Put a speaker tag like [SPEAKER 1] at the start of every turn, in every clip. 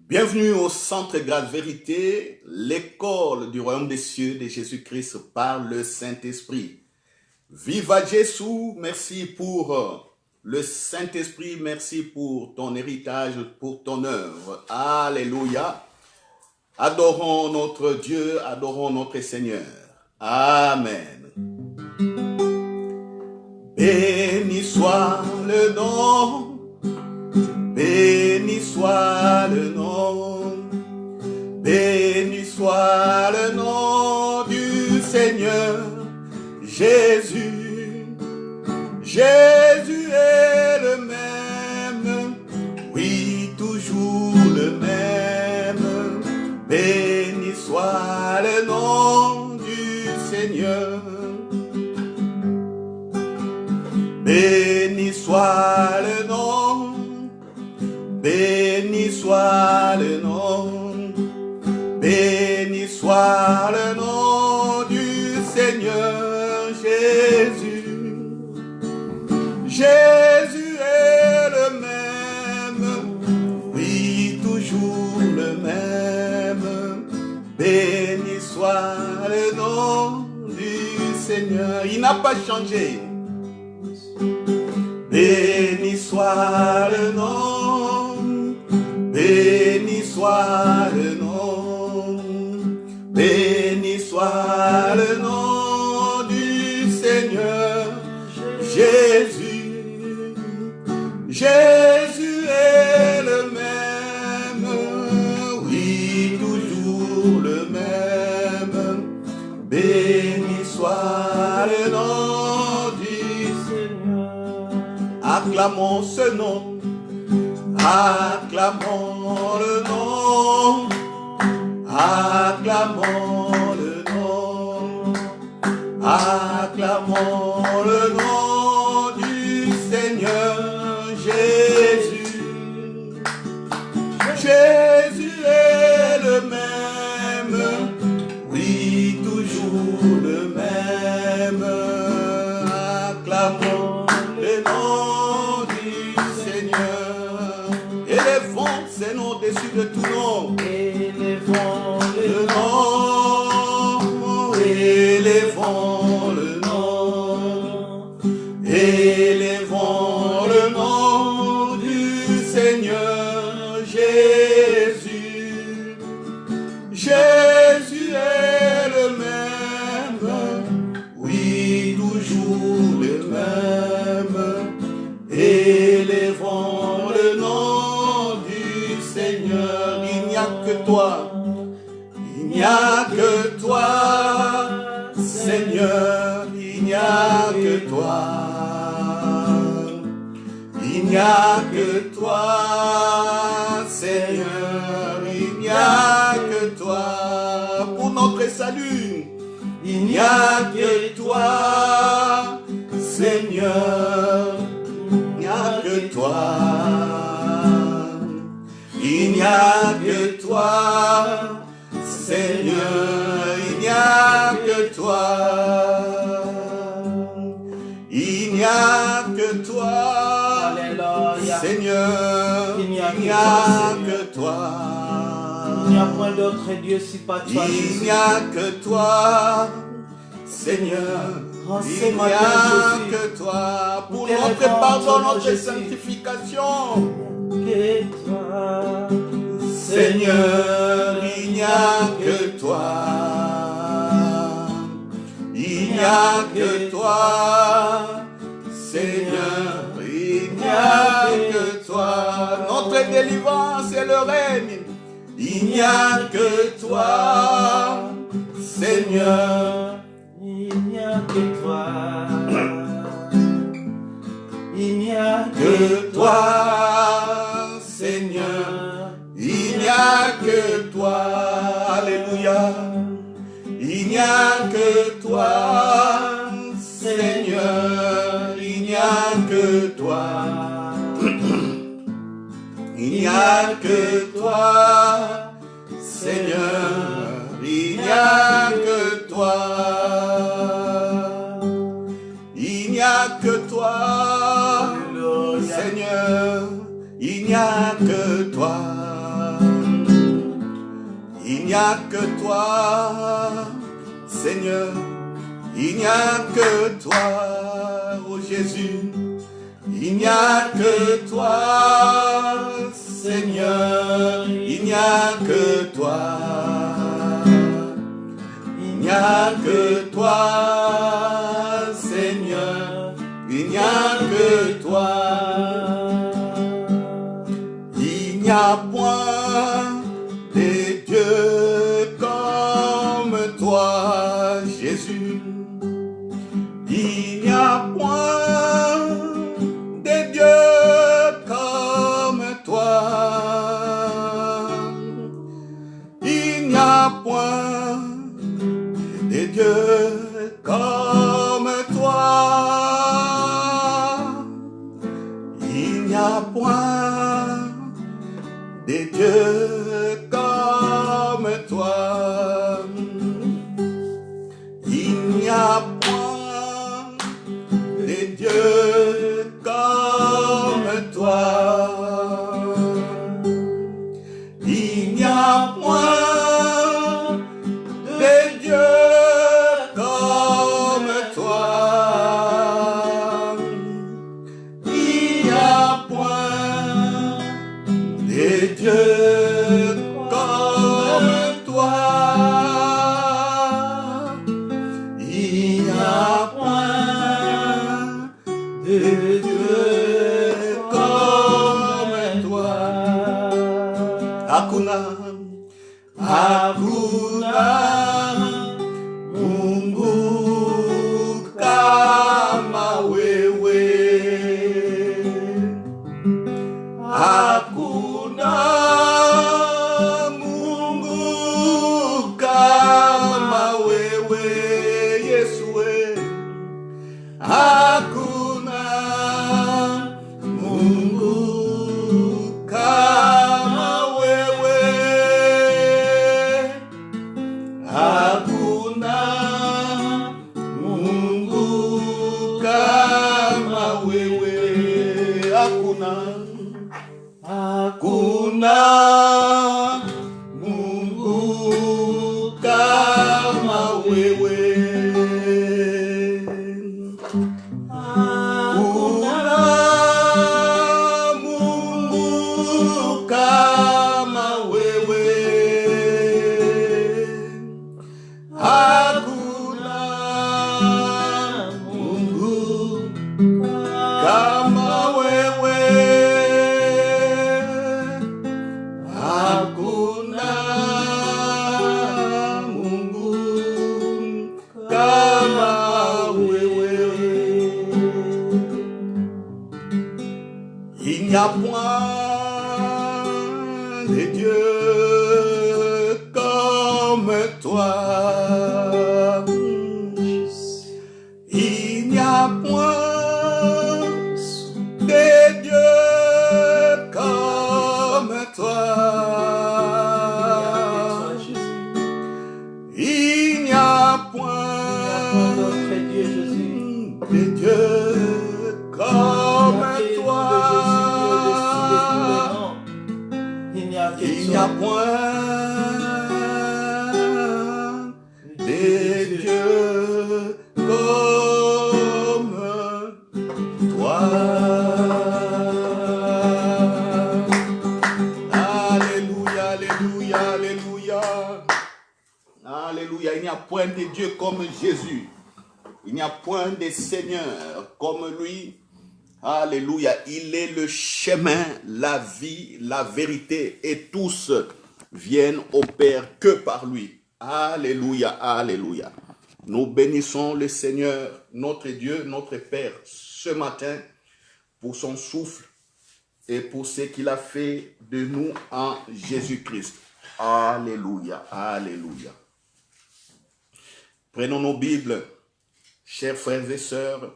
[SPEAKER 1] Bienvenue au Centre Grâce Vérité, l'école du royaume des cieux de Jésus-Christ par le Saint-Esprit. Viva Jésus, merci pour le Saint-Esprit, merci pour ton héritage, pour ton œuvre. Alléluia. Adorons notre Dieu, adorons notre Seigneur. Amen. Béni soit le nom, béni soit le nom, béni soit le nom du Seigneur Jésus. Jésus est le même, oui, toujours le même. Béni soit le nom du Seigneur. Béni soit le nom, béni soit le nom, béni soit le nom du Seigneur Jésus. Jésus est le même, oui, toujours le même. Béni soit le nom du Seigneur. Il n'a pas changé. Béni soit le nom, béni soit le nom, béni soit le nom du Seigneur Jésus. Jésus est le même, oui, toujours le même. Béni soit le nom du Seigneur. Acclamons ce nom, acclamons le nom, acclamons le nom, acclamons le nom du Seigneur Jésus. Jésus est le même, oui, toujours le même. Acclamons le nom du Seigneur. Élevons ses noms au-dessus de tout nom. Élevons le nom, élevons le nom, élevons le nom du Seigneur Jésus. Jésus est le même, oui, toujours le même. Élevons le nom du Seigneur. Il n'y a que toi, il n'y a que toi, Seigneur, il n'y a que toi. Il n'y a que toi, Seigneur, il n'y a que toi. Pour notre salut, il n'y a que toi, Seigneur, il n'y a que toi. Il n'y a que toi, Seigneur, il n'y a que toi. Il n'y a que toi, Alléluia. Seigneur, il n'y a que toi.
[SPEAKER 2] Il n'y a point d'autre Dieu si pas toi.
[SPEAKER 1] Il n'y a que toi, Seigneur. Il n'y a que toi pour notre pardon, notre sanctification.
[SPEAKER 2] Que toi,
[SPEAKER 1] Seigneur, il n'y a que toi. Il n'y a que toi, Seigneur, il n'y a que toi. Notre délivrance et le règne. Il n'y a que toi, Seigneur.
[SPEAKER 2] il n'y a que toi. Il n'y a
[SPEAKER 1] Que toi, Seigneur, il n'y a que toi, alléluia. Il n'y a que toi, Seigneur, il n'y a que toi. Il n'y a que toi, Seigneur, il n'y a que toi. Il n'y a que toi, Seigneur, il n'y a que toi. n'y a que toi, Seigneur. Il n'y a que toi, oh Jésus. Il n'y a que toi, Seigneur. Il n'y a que toi. Il n'y a que toi, Seigneur. Il n'y a que toi. Il n'y a point de Dieu comme toi, Jésus. Il n'y a point de Dieu comme toi. Il n'y a point de Dieu comme toi. Il n'y a point de Dieu comme toi. Il n'y a point de Dieu comme toi. Il n'y a point de Dieu comme toi. Il n'y a point de Dieu comme toi. Il n'y a point de Dieu comme toi. Hakuna, hakuna Mungu kama wewe. Hakuna Mungu kama wewe, Yesu. Hakuna Mungu kama wewe. Hakuna Mungu kama wewe. Hakuna Mungu kama wewe. Hakuna Mungu kama wewe. Hakuna Mungu kama wewe. Hakuna Mungu kama wewe. Il n'y a point de Dieu comme toi. Il n'y a point de Dieu comme toi. Il n'y a point de Dieu comme toi. Il n'y a point de Dieu comme toi. Alléluia, alléluia, alléluia. Alléluia. Il n'y a point de Dieu comme Jésus. Il n'y a point de Seigneur comme lui. Alléluia. Il est le chemin, la vie, la vérité. Et tous viennent au Père que par lui. Alléluia, alléluia. Nous bénissons le Seigneur, notre Dieu, notre Père, ce matin pour son souffle et pour ce qu'il a fait de nous en Jésus-Christ. Alléluia, alléluia. Prenons nos Bibles, chers frères et sœurs,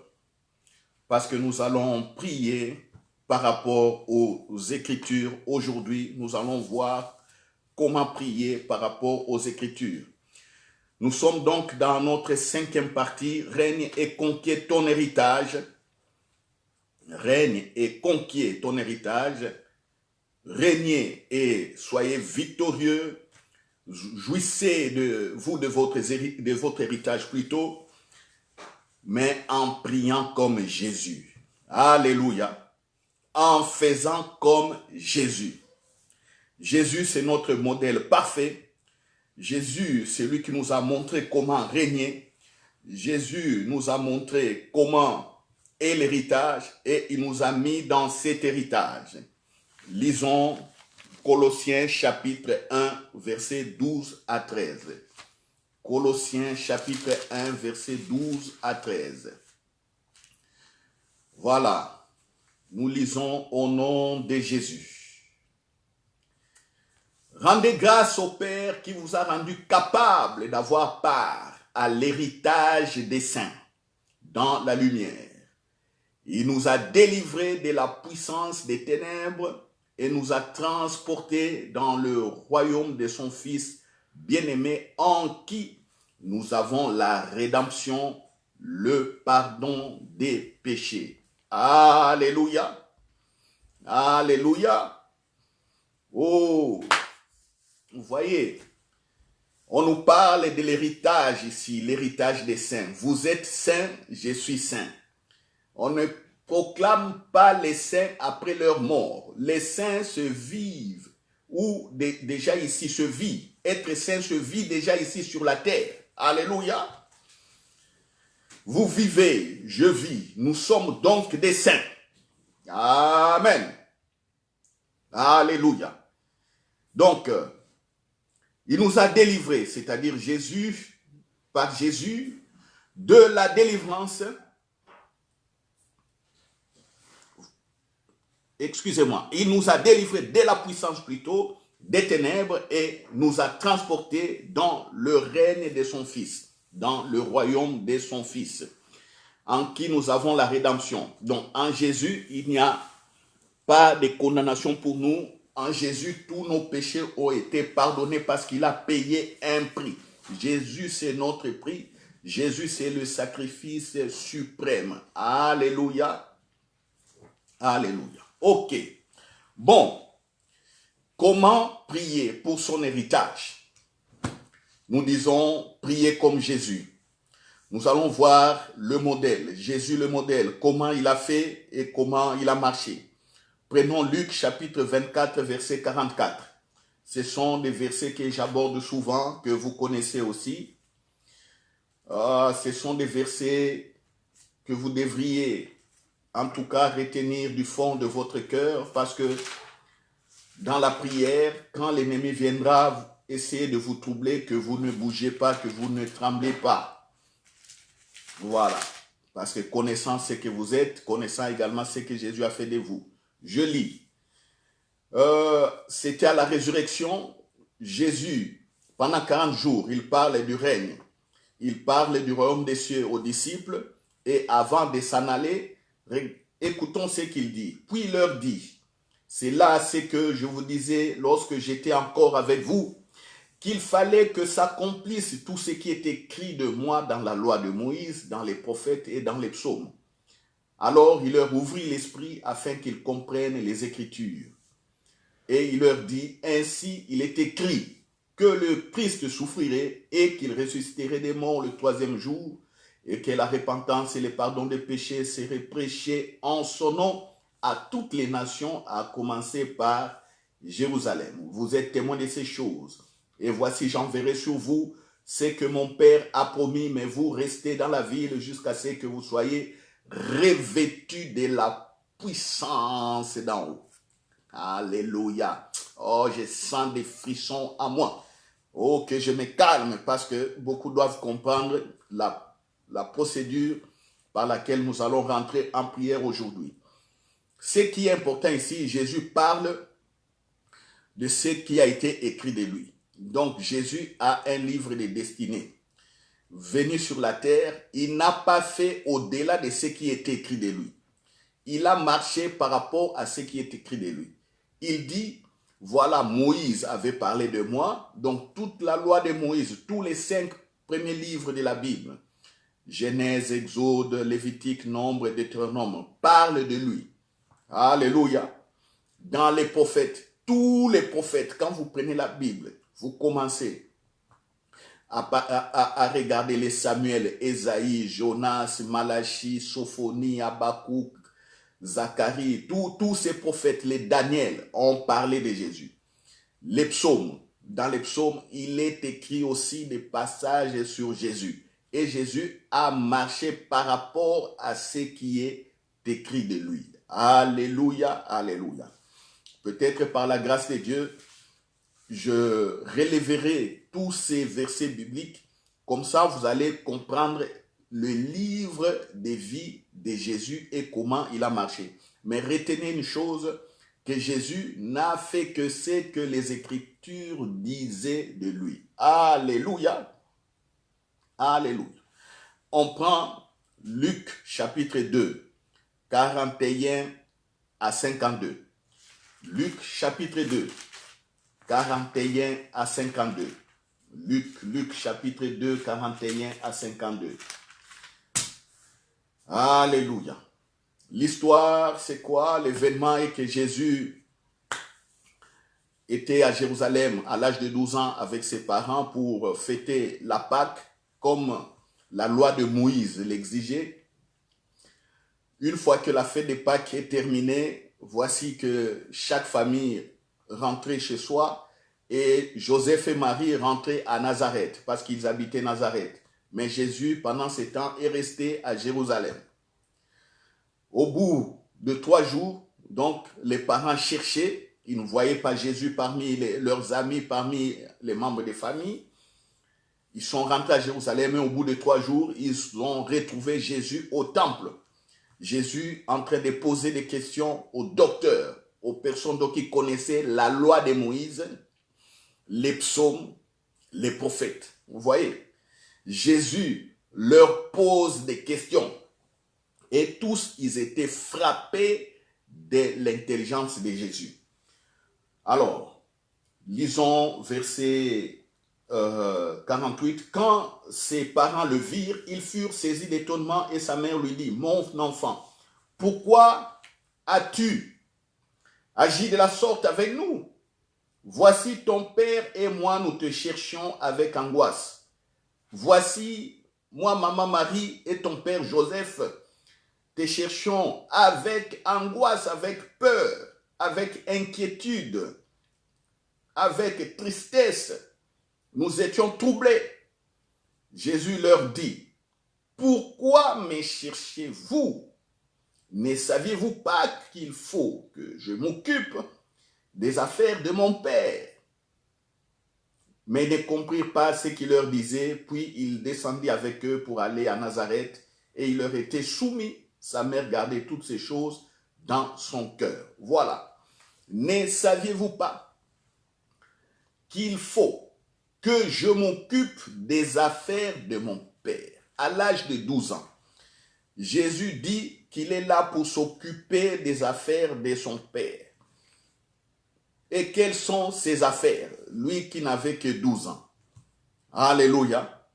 [SPEAKER 1] parce que nous allons prier par rapport aux Écritures. Aujourd'hui, nous allons voir comment prier par rapport aux Écritures. Nous sommes donc dans notre 5e partie, règne et conquiert ton héritage. Règne et conquiert ton héritage. Régnez et soyez victorieux. jouissez de votre héritage plutôt, mais en priant comme Jésus. Alléluia. En faisant comme Jésus. Jésus, c'est notre modèle parfait. Jésus, c'est lui qui nous a montré comment régner. Jésus nous a montré comment est l'héritage et il nous a mis dans cet héritage. Lisons Colossiens chapitre 1, versets 12 à 13. Colossiens chapitre 1, versets 12 à 13. Voilà, nous lisons au nom de Jésus. Rendez grâce au Père qui vous a rendu capable d'avoir part à l'héritage des saints dans la lumière. Il nous a délivrés de la puissance des ténèbres et nous a transportés dans le royaume de son Fils bien-aimé en qui nous avons la rédemption, le pardon des péchés. Alléluia. Alléluia. Oh, vous voyez, on nous parle de l'héritage ici, l'héritage des saints. Vous êtes saints, je suis saint. On ne proclame pas les saints après leur mort. Les saints se vivent, ou déjà ici se vit. Être saint se vit déjà ici sur la terre. Alléluia. Vous vivez, je vis. Nous sommes donc des saints. Amen. Alléluia. Donc, il nous a délivrés, c'est-à-dire Jésus, par Jésus, de la délivrance. Excusez-moi, il nous a délivrés de la puissance plutôt, des ténèbres et nous a transportés dans le règne de son Fils, dans le royaume de son Fils, en qui nous avons la rédemption. Donc en Jésus, il n'y a pas de condamnation pour nous. En Jésus, tous nos péchés ont été pardonnés parce qu'il a payé un prix. Jésus, c'est notre prix. Jésus, c'est le sacrifice suprême. Alléluia. Alléluia. Ok. Bon. Comment prier pour son héritage? Nous disons prier comme Jésus. Nous allons voir le modèle. Jésus le modèle. Comment il a fait et comment il a marché. Prenons Luc chapitre 24, verset 44. Ce sont des versets que j'aborde souvent, que vous connaissez aussi. Ce sont des versets que vous devriez en tout cas retenir du fond de votre cœur, parce que dans la prière, quand l'ennemi viendra essayer de vous troubler, que vous ne bougez pas, que vous ne tremblez pas. Voilà. Parce que connaissant ce que vous êtes, connaissant également ce que Jésus a fait de vous. Je lis. C'était à la résurrection, Jésus, pendant 40 jours, il parle du règne. Il parle du royaume des cieux aux disciples. Et avant de s'en aller, écoutons ce qu'il dit. Puis il leur dit, c'est là ce que je vous disais lorsque j'étais encore avec vous, qu'il fallait que s'accomplisse tout ce qui est écrit de moi dans la loi de Moïse, dans les prophètes et dans les psaumes. Alors il leur ouvrit l'esprit afin qu'ils comprennent les Écritures. Et il leur dit, ainsi il est écrit que le Christ souffrirait et qu'il ressusciterait des morts le 3e jour, et que la repentance et le pardon des péchés seraient prêchés en son nom à toutes les nations, à commencer par Jérusalem. Vous êtes témoins de ces choses. Et voici, j'enverrai sur vous ce que mon Père a promis, mais vous restez dans la ville jusqu'à ce que vous soyez revêtus de la puissance d'en haut. Alléluia. Oh, je sens des frissons à moi. Oh, que je me calme, parce que beaucoup doivent comprendre la procédure par laquelle nous allons rentrer en prière aujourd'hui. Ce qui est important ici, Jésus parle de ce qui a été écrit de lui. Donc Jésus a un livre de destinée. Venu sur la terre, il n'a pas fait au-delà de ce qui est écrit de lui. Il a marché par rapport à ce qui est écrit de lui. Il dit, voilà, Moïse avait parlé de moi, donc toute la loi de Moïse, tous les 5 premiers livres de la Bible, Genèse, Exode, Lévitique, Nombre et Deutéronome, parlent de lui. Alléluia. Dans les prophètes, tous les prophètes, quand vous prenez la Bible, vous commencez à regarder les Samuel, Ésaïe, Jonas, Malachie, Sophonie, Habakkuk, Zacharie, tous ces prophètes, les Daniel, ont parlé de Jésus. Les psaumes, dans les psaumes, il est écrit aussi des passages sur Jésus. Et Jésus a marché par rapport à ce qui est écrit de lui. Alléluia, alléluia. Peut-être par la grâce de Dieu, je relèverai tous ces versets bibliques. Comme ça, vous allez comprendre le livre des vies de Jésus et comment il a marché. Mais retenez une chose, que Jésus n'a fait que ce que les Écritures disaient de lui. Alléluia. Alléluia. On prend Luc chapitre 2, 41 à 52. Luc chapitre 2, 41 à 52. Luc chapitre 2, 41 à 52. Alléluia. L'histoire, c'est quoi? L'événement est que Jésus était à Jérusalem à l'âge de 12 ans avec ses parents pour fêter la Pâque comme la loi de Moïse l'exigeait. Une fois que la fête de Pâques est terminée, voici que chaque famille rentrait chez soi et Joseph et Marie rentraient à Nazareth parce qu'ils habitaient Nazareth. Mais Jésus, pendant ce temps, est resté à Jérusalem. Au bout de 3 jours, donc les parents cherchaient, ils ne voyaient pas Jésus parmi leurs amis, parmi les membres des familles. Ils sont rentrés à Jérusalem et au bout de 3 jours, ils ont retrouvé Jésus au temple. Jésus en train de poser des questions aux docteurs, aux personnes donc qui connaissaient la loi de Moïse, les psaumes, les prophètes. Vous voyez, Jésus leur pose des questions. Et tous, ils étaient frappés de l'intelligence de Jésus. Alors, lisons verset 48. Quand ses parents le virent, ils furent saisis d'étonnement et sa mère lui dit, « Mon enfant, pourquoi as-tu agi de la sorte avec nous? Voici ton père et moi, nous te cherchions avec angoisse. Voici, moi, maman Marie et ton père Joseph, te cherchons avec angoisse, avec peur, avec inquiétude, avec tristesse. Nous étions troublés. » Jésus leur dit, « Pourquoi me cherchez-vous? Ne saviez-vous pas qu'il faut que je m'occupe des affaires de mon Père? » Mais ils ne comprirent pas ce qu'il leur disait, puis il descendit avec eux pour aller à Nazareth et il leur était soumis. Sa mère gardait toutes ces choses dans son cœur. Voilà. Ne saviez-vous pas qu'il faut que je m'occupe des affaires de mon Père? À l'âge de 12 ans, Jésus dit qu'il est là pour s'occuper des affaires de son Père. Et quelles sont ses affaires? Lui qui n'avait que 12 ans. Alléluia.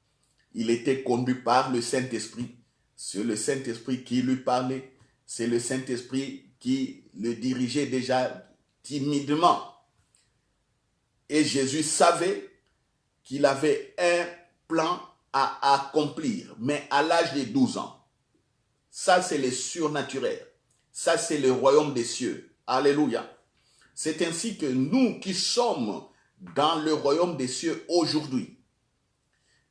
[SPEAKER 1] Il était conduit par le Saint-Esprit. C'est le Saint-Esprit qui lui parlait. C'est le Saint-Esprit qui le dirigeait déjà timidement. Et Jésus savait qu'il avait un plan à accomplir. Mais à l'âge de 12 ans, ça c'est le surnaturel. Ça c'est le royaume des cieux. Alléluia. C'est ainsi que nous qui sommes dans le royaume des cieux aujourd'hui,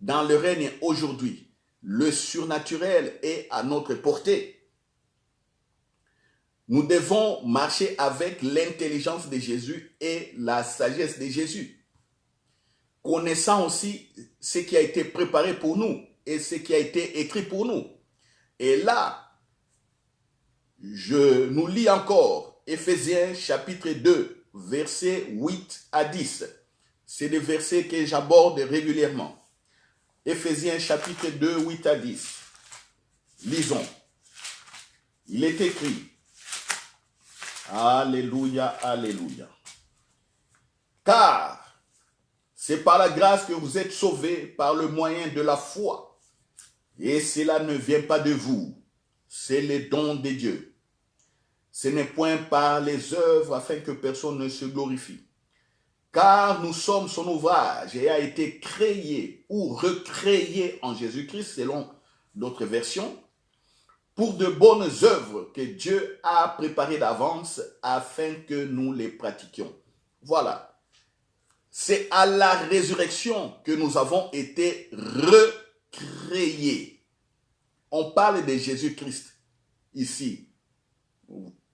[SPEAKER 1] dans le règne aujourd'hui, le surnaturel est à notre portée. Nous devons marcher avec l'intelligence de Jésus et la sagesse de Jésus, connaissant aussi ce qui a été préparé pour nous et ce qui a été écrit pour nous. Et là, je nous lis encore Éphésiens chapitre 2, versets 8 à 10. C'est des versets que j'aborde régulièrement. Éphésiens chapitre 2, 8 à 10. Lisons. Il est écrit, alléluia, alléluia. Car c'est par la grâce que vous êtes sauvés par le moyen de la foi. Et cela ne vient pas de vous, c'est le don de Dieu. ce n'est point par les œuvres afin que personne ne se glorifie. Car nous sommes son ouvrage et a été créé ou recréé en Jésus-Christ, selon d'autres versions, pour de bonnes œuvres que Dieu a préparées d'avance afin que nous les pratiquions. Voilà. C'est à la résurrection que nous avons été recréés. On parle de Jésus-Christ ici.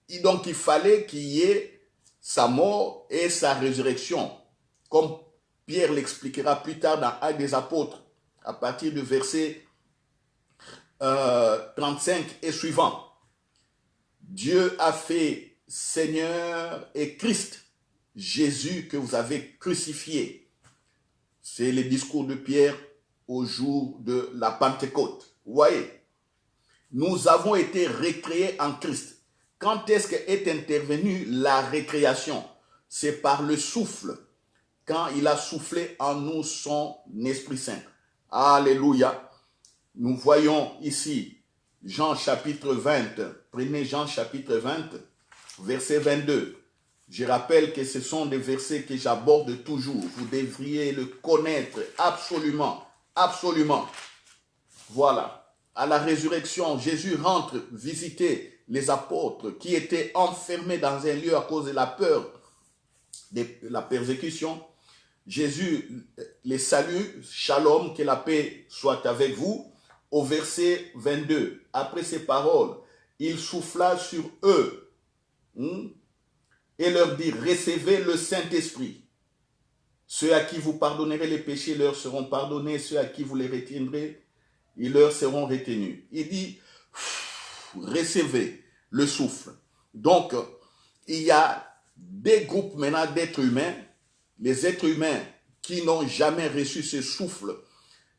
[SPEAKER 1] Et donc il fallait qu'il y ait sa mort et sa résurrection, comme Pierre l'expliquera plus tard dans Actes des Apôtres, à partir du verset 35 et suivant. Dieu a fait Seigneur et Christ, Jésus que vous avez crucifié. C'est le discours de Pierre au jour de la Pentecôte. Vous voyez, nous avons été recréés en Christ. Quand est-ce qu'est intervenue la récréation? C'est par le souffle, quand il a soufflé en nous son Esprit Saint. Alléluia. Nous voyons ici Jean chapitre 20. Prenez Jean chapitre 20, verset 22. Je rappelle que ce sont des versets que j'aborde toujours. Vous devriez le connaître absolument, absolument. Voilà. À la résurrection, Jésus rentre visiter les apôtres qui étaient enfermés dans un lieu à cause de la peur, de la persécution. Jésus les salue, shalom, que la paix soit avec vous. Au verset 22, après ces paroles, il souffla sur eux et leur dit, recevez le Saint-Esprit. Ceux à qui vous pardonnerez les péchés leur seront pardonnés, ceux à qui vous les retiendrez, ils leur seront retenus. Il dit, recevez le souffle. Donc, il y a des groupes maintenant d'êtres humains, les êtres humains qui n'ont jamais reçu ce souffle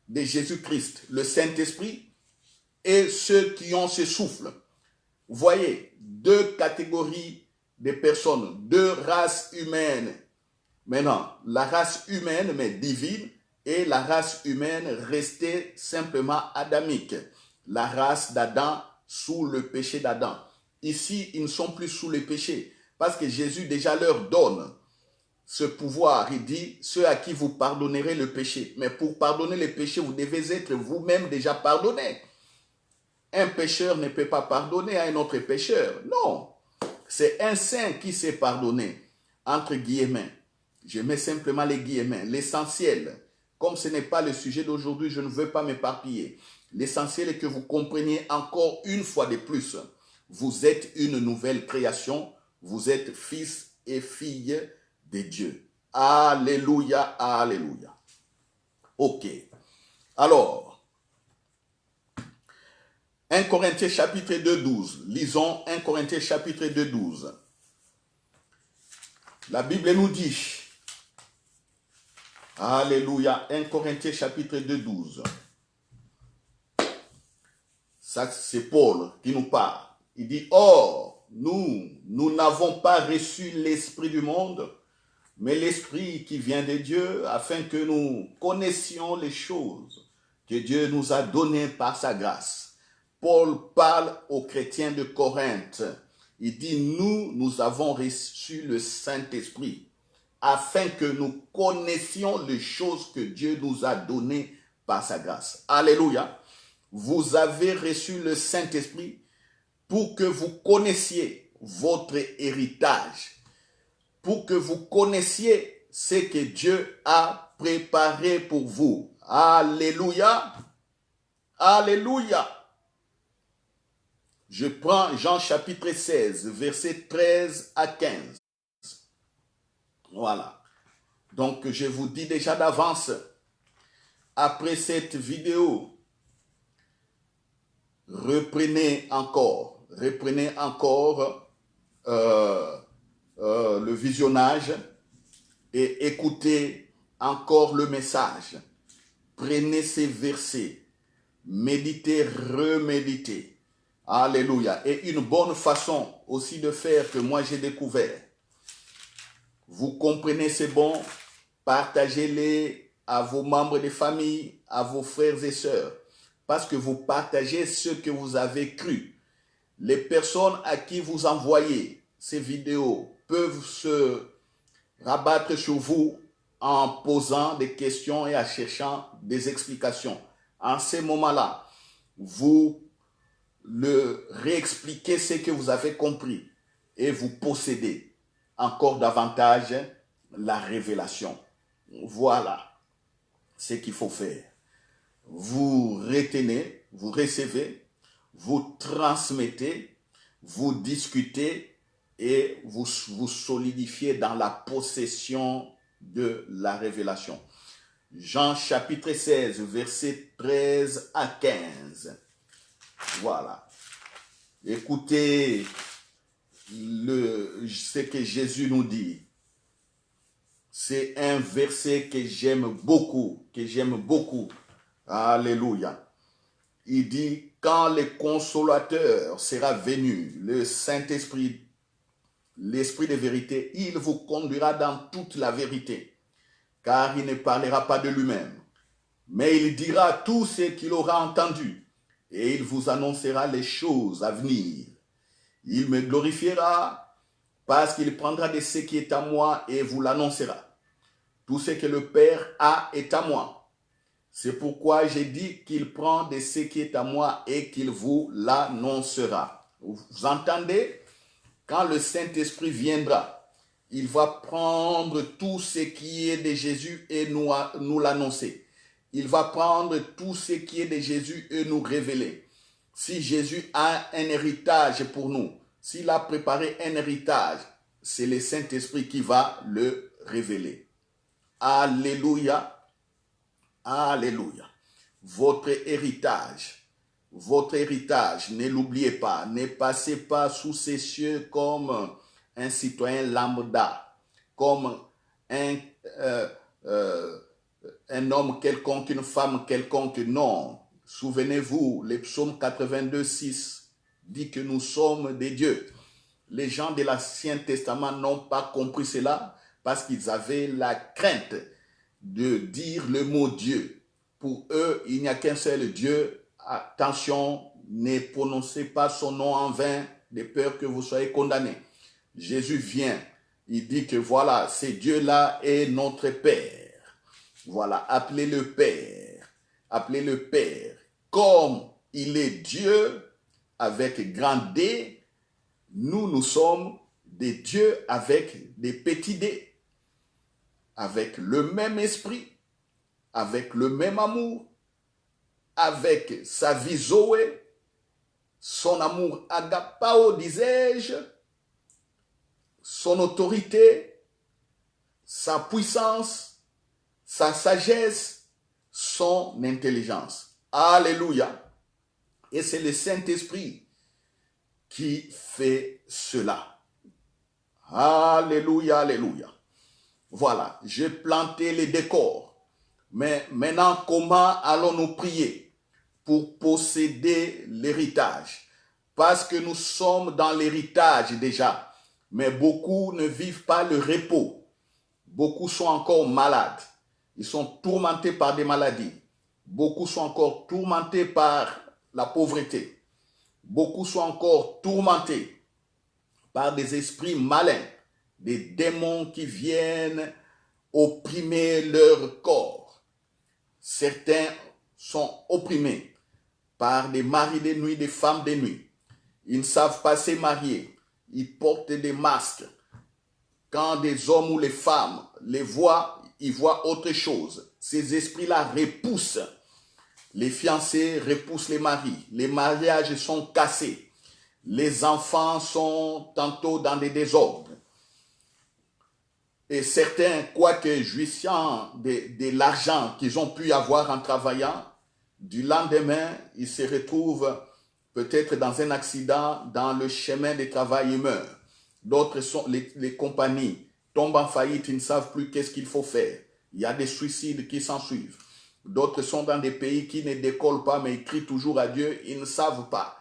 [SPEAKER 1] de Jésus-Christ, le Saint-Esprit, et ceux qui ont ce souffle. Vous voyez, deux catégories de personnes, deux races humaines. Maintenant, la race humaine, mais divine, et la race humaine restée simplement adamique. La race d'Adam sous le péché d'Adam. Ici, ils ne sont plus sous le péché, parce que Jésus déjà leur donne ce pouvoir. Il dit, ceux à qui vous pardonnerez le péché. Mais pour pardonner le péché, vous devez être vous-même déjà pardonné. Un pécheur ne peut pas pardonner à un autre pécheur. Non, c'est un saint qui s'est pardonné, entre guillemets. Je mets simplement les guillemets. L'essentiel, comme ce n'est pas le sujet d'aujourd'hui, je ne veux pas m'éparpiller. L'essentiel est que vous compreniez encore une fois de plus. Vous êtes une nouvelle création. Vous êtes fils et filles de Dieu. Alléluia, alléluia. Ok. Alors, 1 Corinthiens chapitre 2, 12. Lisons 1 Corinthiens chapitre 2, 12. La Bible nous dit, alléluia, 1 Corinthiens chapitre 2, 12. Ça, c'est Paul qui nous parle. Il dit, or, nous n'avons pas reçu l'esprit du monde, mais l'esprit qui vient de Dieu, afin que nous connaissions les choses que Dieu nous a données par sa grâce. Paul parle aux chrétiens de Corinthe. Il dit, nous avons reçu le Saint-Esprit, afin que nous connaissions les choses que Dieu nous a données par sa grâce. Alléluia. Vous avez reçu le Saint-Esprit pour que vous connaissiez votre héritage, pour que vous connaissiez ce que Dieu a préparé pour vous. Alléluia. Alléluia. Je prends Jean chapitre 16, versets 13 à 15. Voilà. Donc, je vous dis déjà d'avance, après cette vidéo, reprenez encore le visionnage et écoutez encore le message. Prenez ces versets, méditez, reméditez. Alléluia. Et une bonne façon aussi de faire que moi j'ai découvert. Vous comprenez, c'est bon, partagez-les à vos membres de famille, à vos frères et sœurs, parce que vous partagez ce que vous avez cru. Les personnes à qui vous envoyez ces vidéos peuvent se rabattre sur vous en posant des questions et en cherchant des explications. En ces moments-là, vous le réexpliquez ce que vous avez compris et vous possédez encore davantage la révélation. Voilà ce qu'il faut faire. Vous retenez, vous recevez, vous transmettez, vous discutez et vous solidifiez dans la possession de la révélation. Jean chapitre 16, versets 13 à 15. Voilà. Écoutez ce que Jésus nous dit. C'est un verset que j'aime beaucoup, Alléluia. Il dit, quand le Consolateur sera venu, le Saint-Esprit, l'Esprit de vérité, il vous conduira dans toute la vérité, car il ne parlera pas de lui-même, mais il dira tout ce qu'il aura entendu, et il vous annoncera les choses à venir. Il me glorifiera, parce qu'il prendra de ce qui est à moi et vous l'annoncera. Tout ce que le Père a est à moi. C'est pourquoi j'ai dit qu'il prend de ce qui est à moi et qu'il vous l'annoncera. Vous entendez? Quand le Saint-Esprit viendra, il va prendre tout ce qui est de Jésus et nous l'annoncer. Il va prendre tout ce qui est de Jésus et nous révéler. Si Jésus a un héritage pour nous, s'il a préparé un héritage, c'est le Saint-Esprit qui va le révéler. Alléluia, alléluia. Votre héritage, ne l'oubliez pas, ne passez pas sous ces cieux comme un citoyen lambda, comme un homme quelconque, une femme quelconque, non. Souvenez-vous, le psaume 82, 6 dit que nous sommes des dieux. Les gens de l'Ancien Testament n'ont pas compris cela parce qu'ils avaient la crainte de dire le mot Dieu. Pour eux, il n'y a qu'un seul Dieu. Attention, ne prononcez pas son nom en vain, de peur que vous soyez condamnés. Jésus vient, il dit que voilà, ce Dieu-là est notre Père. Voilà, appelez-le Père. Appelez-le Père. Comme il est Dieu, avec grand D, nous sommes des dieux avec des petits D. Avec le même esprit, avec le même amour, avec sa vie Zoé, son amour agapao, disais-je, son autorité, sa puissance, sa sagesse, son intelligence. Alléluia. Et c'est le Saint-Esprit qui fait cela. Alléluia, alléluia. Voilà, j'ai planté les décors. Mais maintenant, comment allons-nous prier pour posséder l'héritage? Parce que nous sommes dans l'héritage déjà. Mais beaucoup ne vivent pas le repos. Beaucoup sont encore malades. Ils sont tourmentés par des maladies. Beaucoup sont encore tourmentés par la pauvreté. Beaucoup sont encore tourmentés par des esprits malins, des démons qui viennent opprimer leur corps. Certains sont opprimés par des maris de nuit, des femmes de nuit. Ils ne savent pas se marier. Ils portent des masques. Quand des hommes ou les femmes les voient, ils voient autre chose. Ces esprits-là repoussent. Les fiancés repoussent les maris. Les mariages sont cassés. Les enfants sont tantôt dans des désordres. Et certains, quoique jouissant de l'argent qu'ils ont pu avoir en travaillant, du lendemain, ils se retrouvent peut-être dans un accident, dans le chemin de travail, ils meurent. D'autres sont les compagnies tombent en faillite, ils ne savent plus qu'est-ce qu'il faut faire. Il y a des suicides qui s'en suivent. D'autres sont dans des pays qui ne décollent pas, mais ils crient toujours à Dieu. Ils ne savent pas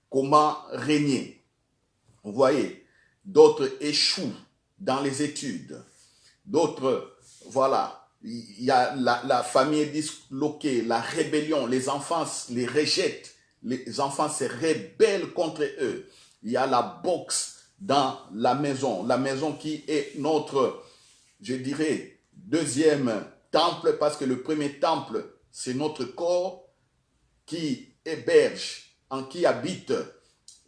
[SPEAKER 1] comment régner. Vous voyez, d'autres échouent dans les études. D'autres, voilà, il y a la famille est disloquée, la rébellion, les enfants les rejettent, les enfants se rebellent contre eux. Il y a la boxe dans la maison qui est notre, je dirais, deuxième temple, parce que le premier temple, c'est notre corps qui héberge, en qui habite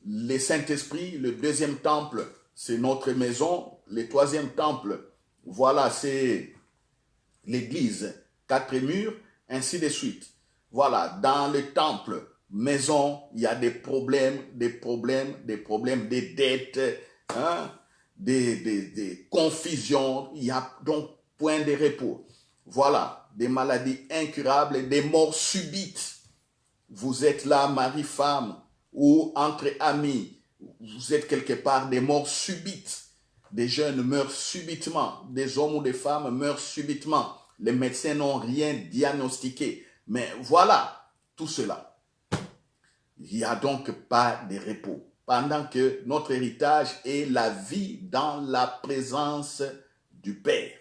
[SPEAKER 1] le Saint-Esprit. Le deuxième temple, c'est notre maison. Le troisième temple, voilà, c'est l'église, 4 murs, ainsi de suite. Voilà, dans le temple, maison, il y a des problèmes, des dettes, hein, des confusions. Il y a donc point de repos. Voilà, des maladies incurables, des morts subites. Vous êtes là, mari, femme, ou entre amis, vous êtes quelque part, des morts subites. Des jeunes meurent subitement, des hommes ou des femmes meurent subitement. Les médecins n'ont rien diagnostiqué. Mais voilà, tout cela. Il n'y a donc pas de repos. Pendant que notre héritage est la vie dans la présence du Père.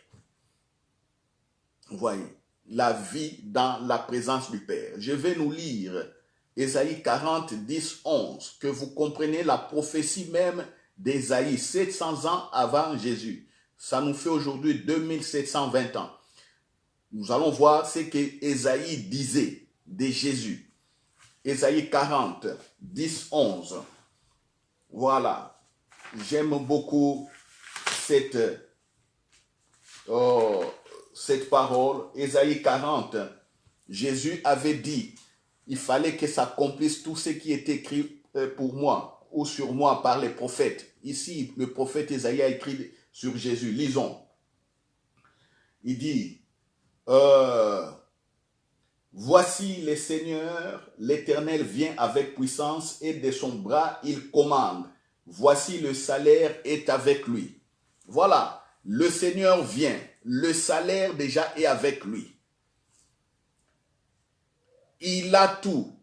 [SPEAKER 1] Vous voyez, la vie dans la présence du Père. Je vais nous lire Ésaïe 40, 10, 11, que vous comprenez la prophétie même d'Ésaïe, 700 ans avant Jésus. Ça nous fait aujourd'hui 2720 ans. Nous allons voir ce que Ésaïe disait de Jésus. Ésaïe 40, 10, 11. Voilà. J'aime beaucoup cette parole. Ésaïe 40, Jésus avait dit, il fallait que s'accomplisse tout ce qui est écrit pour moi ou sur moi par les prophètes. Ici, le prophète Ésaïe a écrit sur Jésus. Lisons. Il dit, voici le Seigneur, l'Éternel vient avec puissance et de son bras il commande. Voici le salaire est avec lui. Voilà, le Seigneur vient, le salaire déjà est avec lui. Il a tout.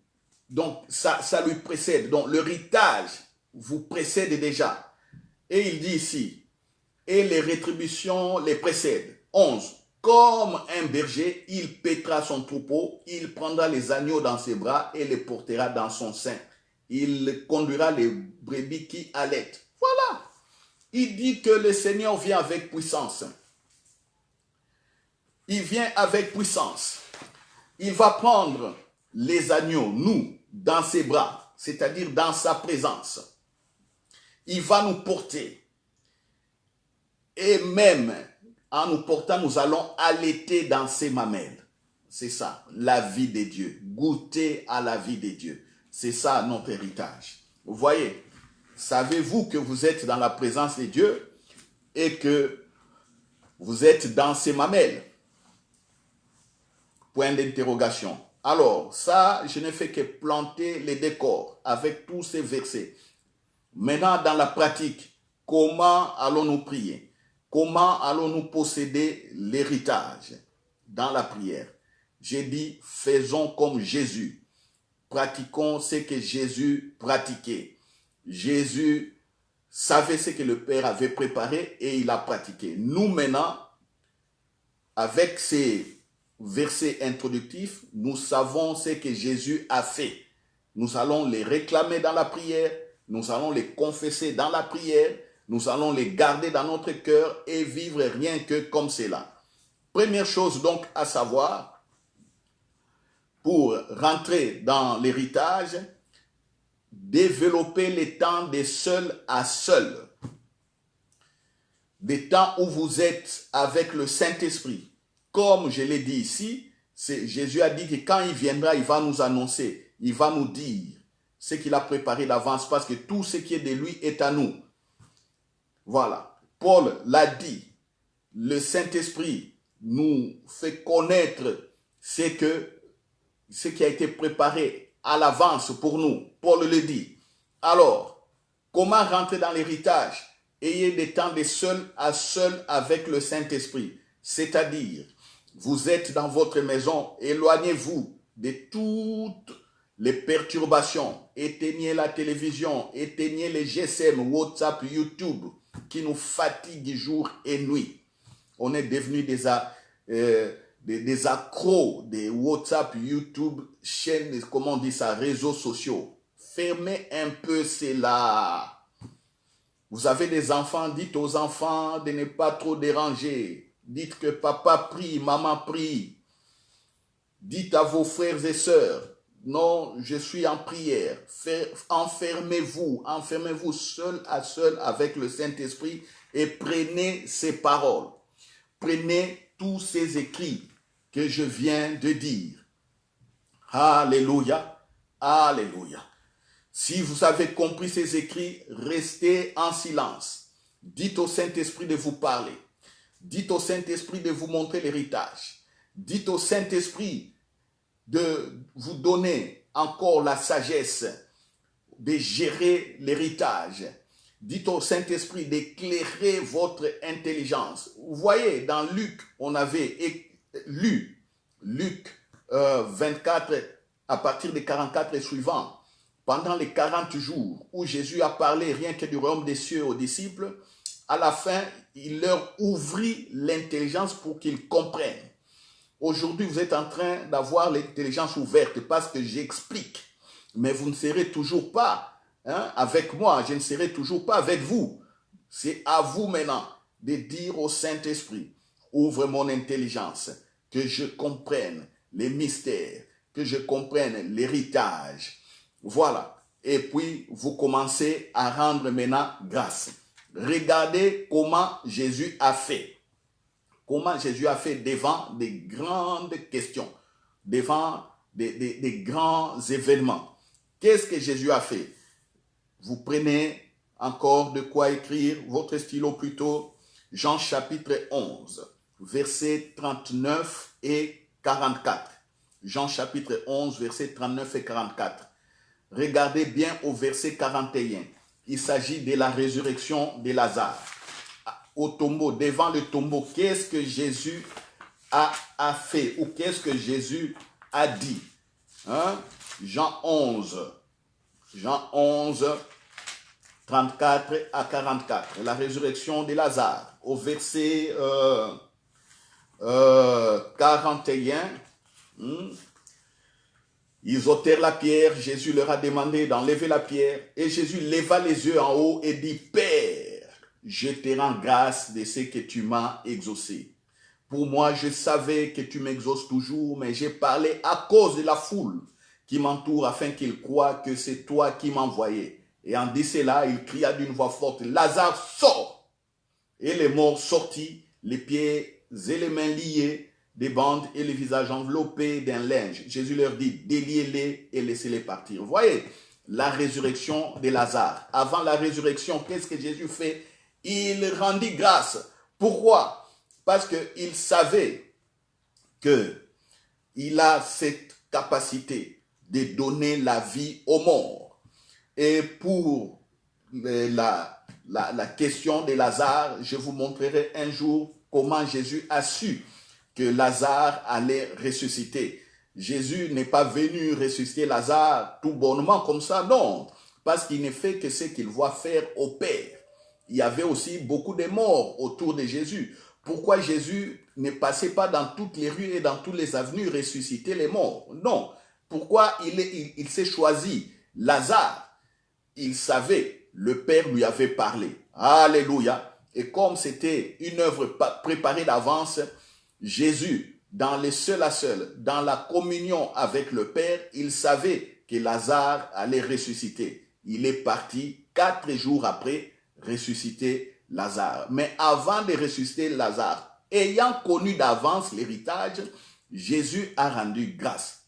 [SPEAKER 1] Donc, ça lui précède. Donc, l'héritage vous précède déjà. Et il dit ici, et les rétributions les précèdent. 11. Comme un berger, il paîtra son troupeau, il prendra les agneaux dans ses bras et les portera dans son sein. Il conduira les brebis qui allaitent. Voilà. Il dit que le Seigneur vient avec puissance. Il vient avec puissance. Il va prendre les agneaux, nous, dans ses bras, c'est-à-dire dans sa présence. Il va nous porter. Et même en nous portant, nous allons allaiter dans ses mamelles. C'est ça, la vie de Dieu. Goûter à la vie de Dieu. C'est ça notre héritage. Vous voyez, savez-vous que vous êtes dans la présence de Dieu et que vous êtes dans ses mamelles? Point d'interrogation. Alors, ça, je ne fais que planter les décors avec tous ces versets. Maintenant, dans la pratique, comment allons-nous prier? Comment allons-nous posséder l'héritage dans la prière? J'ai dit, faisons comme Jésus. Pratiquons ce que Jésus pratiquait. Jésus savait ce que le Père avait préparé et il a pratiqué. Nous maintenant, avec ces versets introductifs, nous savons ce que Jésus a fait. Nous allons les réclamer dans la prière, nous allons les confesser dans la prière, nous allons les garder dans notre cœur et vivre rien que comme cela. Première chose donc à savoir, pour rentrer dans l'héritage, développer les temps de seul à seul. Des temps où vous êtes avec le Saint-Esprit. Comme je l'ai dit ici, Jésus a dit que quand il viendra, il va nous annoncer, il va nous dire ce qu'il a préparé d'avance parce que tout ce qui est de lui est à nous. Voilà. Paul l'a dit, le Saint-Esprit nous fait connaître ce qui a été préparé à l'avance pour nous. Paul le dit. Alors, comment rentrer dans l'héritage? Ayez des temps de seul à seul avec le Saint-Esprit. C'est-à-dire, vous êtes dans votre maison, éloignez-vous de toutes les perturbations. Éteignez la télévision, éteignez les GSM, WhatsApp, YouTube, qui nous fatiguent jour et nuit. On est devenus des accros, des WhatsApp, YouTube, chaînes, comment on dit ça, réseaux sociaux. Fermez un peu cela. Vous avez des enfants, dites aux enfants de ne pas trop déranger. Dites que papa prie, maman prie. Dites à vos frères et sœurs, non, je suis en prière. Enfermez-vous seul à seul avec le Saint-Esprit et prenez ces paroles. Prenez tous ces écrits que je viens de dire. Alléluia, alléluia. Si vous avez compris ces écrits, restez en silence. Dites au Saint-Esprit de vous parler. Dites au Saint-Esprit de vous montrer l'héritage. Dites au Saint-Esprit de vous donner encore la sagesse de gérer l'héritage. Dites au Saint-Esprit d'éclairer votre intelligence. Vous voyez, dans Luc, on avait lu Luc 24 à partir des 44 et suivants. Pendant les 40 jours où Jésus a parlé rien que du royaume des cieux aux disciples, à la fin, il leur ouvrit l'intelligence pour qu'ils comprennent. Aujourd'hui, vous êtes en train d'avoir l'intelligence ouverte parce que j'explique. Mais vous ne serez toujours pas avec moi, je ne serai toujours pas avec vous. C'est à vous maintenant de dire au Saint-Esprit, ouvre mon intelligence, que je comprenne les mystères, que je comprenne l'héritage. Voilà. Et puis, vous commencez à rendre maintenant grâce. Regardez comment Jésus a fait. Comment Jésus a fait devant des grandes questions, devant des grands événements. Qu'est-ce que Jésus a fait? Vous prenez encore de quoi écrire, votre stylo plutôt, Jean chapitre 11, versets 39 et 44. Jean chapitre 11, versets 39 et 44. Regardez bien au verset 41. Il s'agit de la résurrection de Lazare. Au tombeau, devant le tombeau, qu'est-ce que Jésus a fait ou qu'est-ce que Jésus a dit? Jean 11, 34 à 44, la résurrection de Lazare. Au verset 41, ils ôtèrent la pierre, Jésus leur a demandé d'enlever la pierre, et Jésus leva les yeux en haut et dit, Père, je te rends grâce de ce que tu m'as exaucé. Pour moi, je savais que tu m'exauces toujours, mais j'ai parlé à cause de la foule qui m'entoure afin qu'ils croient que c'est toi qui m'envoyais. Et en dit cela, il cria d'une voix forte, Lazare, sort! Et les morts sortis, les pieds et les mains liés, des bandes et les visages enveloppés d'un linge. Jésus leur dit, déliez-les et laissez-les partir. Vous voyez, la résurrection de Lazare. Avant la résurrection, qu'est-ce que Jésus fait? Il rendit grâce. Pourquoi? Parce qu'il savait qu'il a cette capacité de donner la vie aux morts. Et pour la question de Lazare, je vous montrerai un jour comment Jésus a su que Lazare allait ressusciter. Jésus n'est pas venu ressusciter Lazare tout bonnement comme ça, non. Parce qu'il ne fait que ce qu'il voit faire au Père. Il y avait aussi beaucoup de morts autour de Jésus. Pourquoi Jésus ne passait pas dans toutes les rues et dans toutes les avenues ressusciter les morts? Non. Pourquoi il s'est choisi Lazare? Il savait, le Père lui avait parlé. Alléluia. Et comme c'était une œuvre préparée d'avance, Jésus, dans les seul à seul, dans la communion avec le Père, il savait que Lazare allait ressusciter. Il est parti 4 jours après ressusciter Lazare. Mais avant de ressusciter Lazare, ayant connu d'avance l'héritage, Jésus a rendu grâce.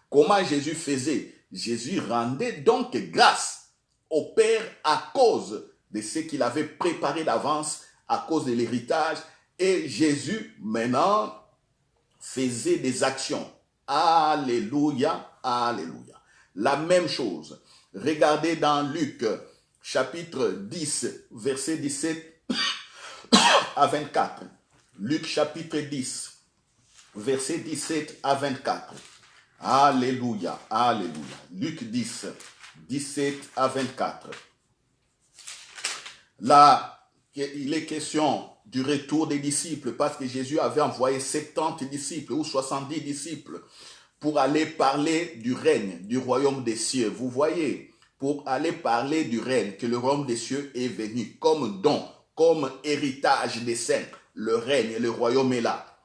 [SPEAKER 1] Comment Jésus faisait? Jésus rendait donc grâce au Père à cause de ce qu'il avait préparé d'avance, à cause de l'héritage. Et Jésus, maintenant, faisait des actions. Alléluia, alléluia. La même chose. Regardez dans Luc, chapitre 10, verset 17 à 24. Luc, chapitre 10, verset 17 à 24. Alléluia, alléluia. Luc 10, 17 à 24. Là, il est question du retour des disciples, parce que Jésus avait envoyé 70 disciples ou 70 disciples pour aller parler du règne, du royaume des cieux. Vous voyez, pour aller parler du règne, que le royaume des cieux est venu comme don, comme héritage des saints. Le règne et le royaume est là.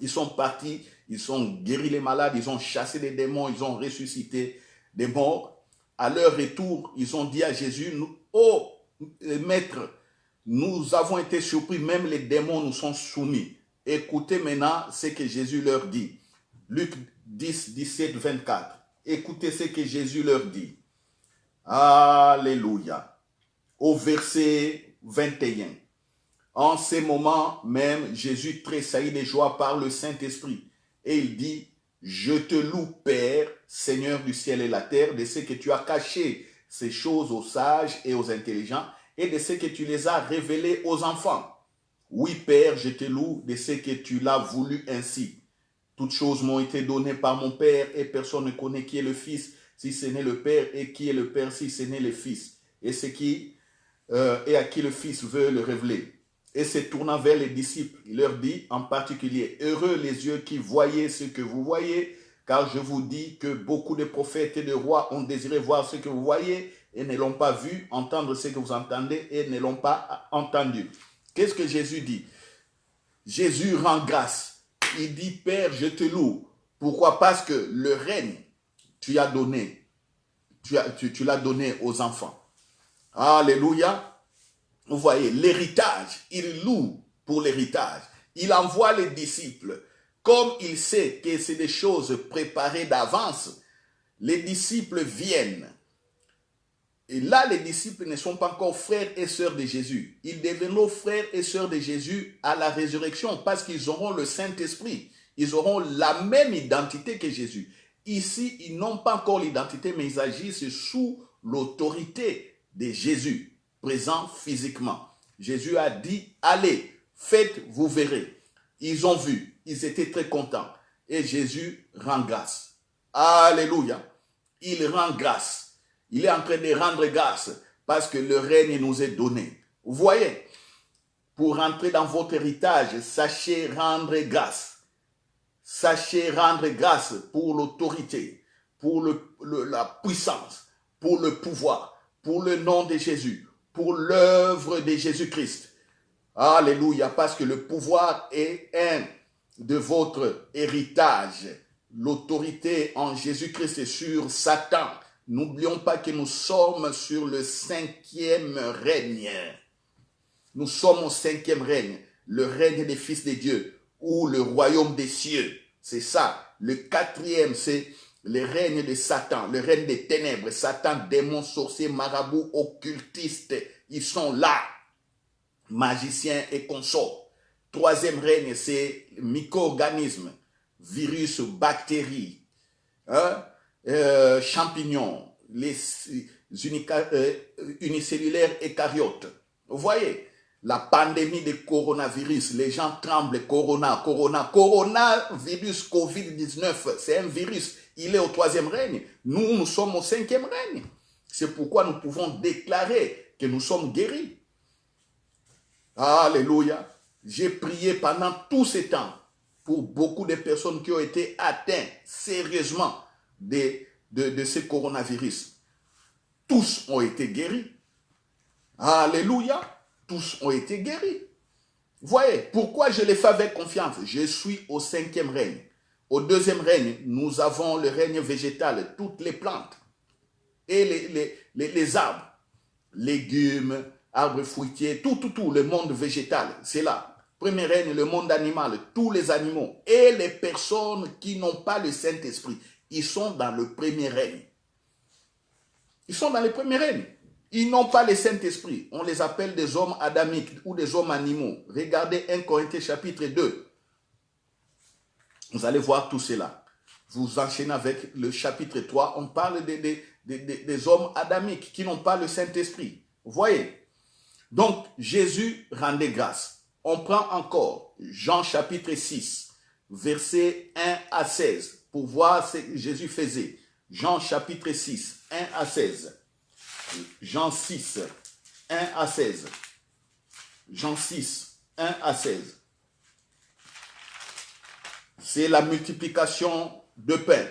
[SPEAKER 1] Ils sont partis, ils ont guéri les malades, ils ont chassé des démons, ils ont ressuscité des morts. À leur retour, ils ont dit à Jésus, oh maître, nous avons été surpris, même les démons nous sont soumis. Écoutez maintenant ce que Jésus leur dit. Luc 10, 17, 24. Écoutez ce que Jésus leur dit. Alléluia. Au verset 21. En ces moments même, Jésus tressaillit de joie par le Saint-Esprit. Et il dit, je te loue, Père, Seigneur du ciel et la terre, de ce que tu as caché ces choses aux sages et aux intelligents, et de ce que tu les as révélées aux enfants. Oui, Père, je te loue de ce que tu l'as voulu ainsi. Toutes choses m'ont été données par mon Père, et personne ne connaît qui est le Fils, si ce n'est le Père, et qui est le Père, si ce n'est le Fils, et à qui le Fils veut le révéler. Et se tournant vers les disciples, il leur dit en particulier, heureux les yeux qui voyaient ce que vous voyez, car je vous dis que beaucoup de prophètes et de rois ont désiré voir ce que vous voyez et ne l'ont pas vu, entendre ce que vous entendez et ne l'ont pas entendu. Qu'est-ce que Jésus dit? Jésus rend grâce. Il dit, Père, je te loue. Pourquoi? Parce que le règne, tu l'as donné aux enfants. Alléluia. Vous voyez, l'héritage, il loue pour l'héritage. Il envoie les disciples. Comme il sait que c'est des choses préparées d'avance, les disciples viennent. Et là, les disciples ne sont pas encore frères et sœurs de Jésus. Ils deviendront frères et sœurs de Jésus à la résurrection parce qu'ils auront le Saint-Esprit. Ils auront la même identité que Jésus. Ici, ils n'ont pas encore l'identité, mais ils agissent sous l'autorité de Jésus, présent physiquement. Jésus a dit, allez, faites, vous verrez. Ils ont vu, ils étaient très contents. Et Jésus rend grâce. Alléluia. Il rend grâce. Il est en train de rendre grâce parce que le règne nous est donné. Vous voyez, pour rentrer dans votre héritage, sachez rendre grâce. Sachez rendre grâce pour l'autorité, pour la puissance, pour le pouvoir, pour le nom de Jésus, pour l'œuvre de Jésus-Christ. Alléluia, parce que le pouvoir est un de votre héritage. L'autorité en Jésus-Christ est sur Satan. N'oublions pas que nous sommes sur le 5e règne. Nous sommes au 5e règne, le règne des fils de Dieu ou le royaume des cieux. C'est ça. Le 4e, c'est le règne de Satan, le règne des ténèbres. Satan, démons, sorciers, marabouts, occultistes, ils sont là. Magiciens et consorts. 3e règne, c'est micro-organismes, virus, bactéries, champignons, les unicellulaires eucaryotes. Vous voyez, la pandémie de coronavirus, les gens tremblent, coronavirus, Covid-19, c'est un virus, il est au 3e règne. Nous sommes au 5e règne. C'est pourquoi nous pouvons déclarer que nous sommes guéris. Alléluia. J'ai prié pendant tout ce temps pour beaucoup de personnes qui ont été atteintes sérieusement de ce coronavirus. Tous ont été guéris. Alléluia. Tous ont été guéris. Voyez, pourquoi je les fais avec confiance? Je suis au 5e règne. Au 2e règne, nous avons le règne végétal, toutes les plantes et les arbres, légumes, arbres fruitiers, tout, le monde végétal, c'est là. Premier règne, le monde animal, tous les animaux et les personnes qui n'ont pas le Saint-Esprit, ils sont dans le premier règne. Ils sont dans le premier règne. Ils n'ont pas le Saint-Esprit. On les appelle des hommes adamiques ou des hommes animaux. Regardez 1 Corinthiens chapitre 2. Vous allez voir tout cela. Vous enchaînez avec le chapitre 3. On parle des hommes adamiques qui n'ont pas le Saint-Esprit. Vous voyez? Donc, Jésus rendait grâce. On prend encore Jean chapitre 6, versets 1 à 16, pour voir ce que Jésus faisait. Jean chapitre 6, 1 à 16. Jean 6, 1 à 16. Jean 6, 1 à 16. C'est la multiplication de pain.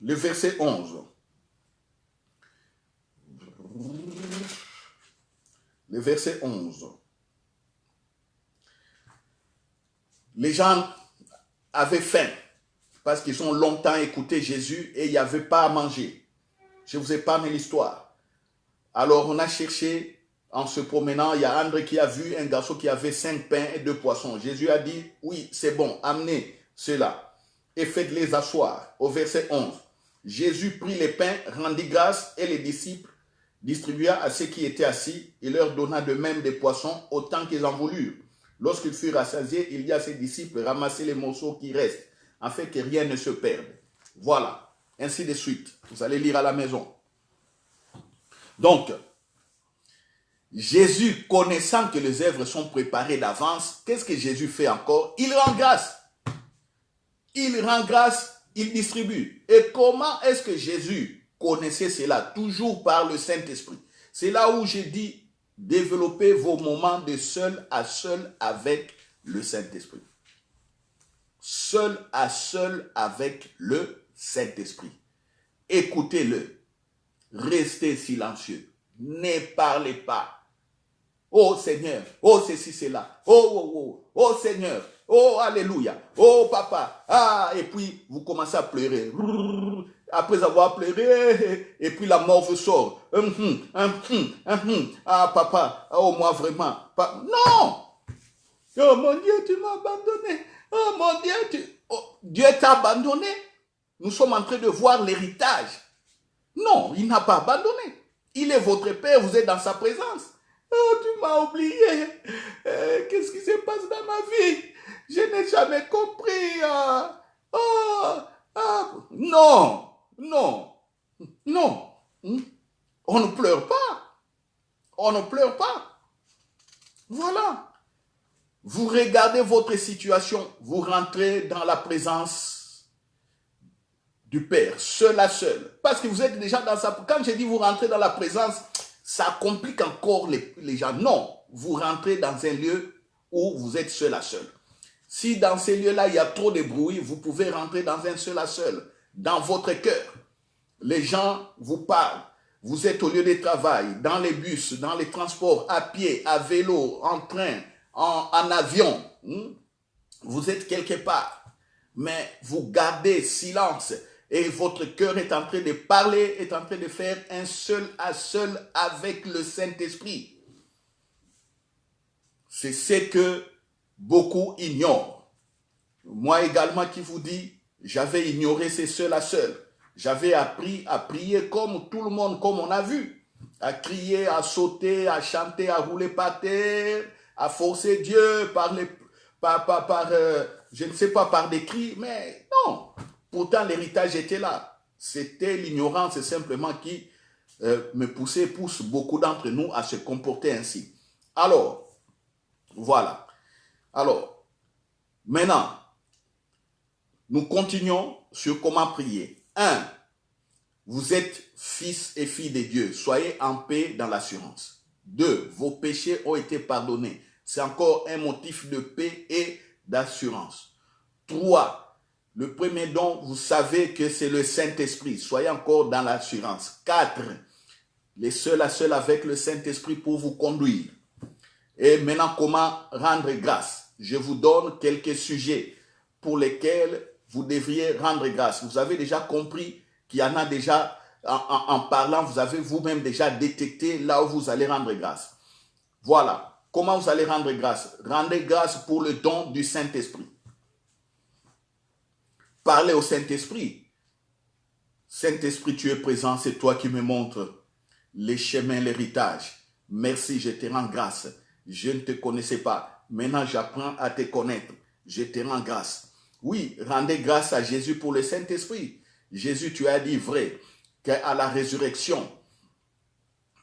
[SPEAKER 1] Le verset 11. Le verset 11. Les gens avaient faim parce qu'ils ont longtemps écouté Jésus et il n'y avait pas à manger. Je vous épargne l'histoire. Alors on a cherché, en se promenant, il y a André qui a vu un garçon qui avait 5 pains et 2 poissons. Jésus a dit, oui, c'est bon, amenez cela et faites-les asseoir. Au verset 11, Jésus prit les pains, rendit grâce et les disciples distribua à ceux qui étaient assis et leur donna de même des poissons autant qu'ils en voulurent. Lorsqu'ils furent rassasiés, il dit à ses disciples, ramassez les morceaux qui restent, afin que rien ne se perde. Voilà, ainsi de suite. Vous allez lire à la maison. Donc, Jésus, connaissant que les œuvres sont préparées d'avance, qu'est-ce que Jésus fait encore? Il rend grâce. Il rend grâce, il distribue. Et comment est-ce que Jésus connaissait cela? Toujours par le Saint-Esprit. C'est là où j'ai dit, développez vos moments de seul à seul avec le Saint-Esprit. Seul à seul avec le Saint-Esprit. Écoutez-le. Restez silencieux. Ne parlez pas. Oh Seigneur, oh ceci, cela. Oh, oh, oh, oh Seigneur, oh alléluia, oh papa. Ah, et puis vous commencez à pleurer. Après avoir pleuré, et puis la mort vous sort. Ah papa, oh moi vraiment. Non! Oh mon Dieu, tu m'as abandonné. Oh mon Dieu, Dieu t'a abandonné. Nous sommes en train de voir l'héritage. Non, il n'a pas abandonné. Il est votre Père, vous êtes dans sa présence. Oh, tu m'as oublié. Qu'est-ce qui se passe dans ma vie? Je n'ai jamais compris. Non, non, non. On ne pleure pas. On ne pleure pas. Voilà. Vous regardez votre situation, vous rentrez dans la présence du Père, seul à seul. Parce que vous êtes déjà dans sa... Quand je dis vous rentrez dans la présence, ça complique encore les gens. Non, vous rentrez dans un lieu où vous êtes seul à seul. Si dans ces lieux-là, il y a trop de bruit, vous pouvez rentrer dans un seul à seul, dans votre cœur. Les gens vous parlent. Vous êtes au lieu de travail, dans les bus, dans les transports, à pied, à vélo, en train, en avion. Vous êtes quelque part. Mais vous gardez silence. Et votre cœur est en train de parler, est en train de faire un seul à seul avec le Saint-Esprit. C'est ce que beaucoup ignorent. Moi également qui vous dis, j'avais ignoré ces seul à seul. J'avais appris à prier comme tout le monde, comme on a vu. À crier, à sauter, à chanter, à rouler par terre, à forcer Dieu je ne sais pas, par des cris, mais non. Pourtant, l'héritage était là. C'était l'ignorance simplement qui pousse beaucoup d'entre nous à se comporter ainsi. Alors, voilà. Alors, maintenant, nous continuons sur comment prier. 1. Vous êtes fils et filles de Dieu. Soyez en paix dans l'assurance. 2. Vos péchés ont été pardonnés. C'est encore un motif de paix et d'assurance. 3. Le premier don, vous savez que c'est le Saint-Esprit. Soyez encore dans l'assurance. 4. Les seuls à seul avec le Saint-Esprit pour vous conduire. Et maintenant, comment rendre grâce? Je vous donne quelques sujets pour lesquels vous devriez rendre grâce. Vous avez déjà compris qu'il y en a déjà, en parlant, vous avez vous-même déjà détecté là où vous allez rendre grâce. Voilà. Comment vous allez rendre grâce? Rendez grâce pour le don du Saint-Esprit. Parlez au Saint-Esprit. Saint-Esprit, tu es présent, c'est toi qui me montres les chemins, l'héritage. Merci, je te rends grâce. Je ne te connaissais pas. Maintenant, j'apprends à te connaître. Je te rends grâce. Oui, rendez grâce à Jésus pour le Saint-Esprit. Jésus, tu as dit vrai, qu'à la résurrection,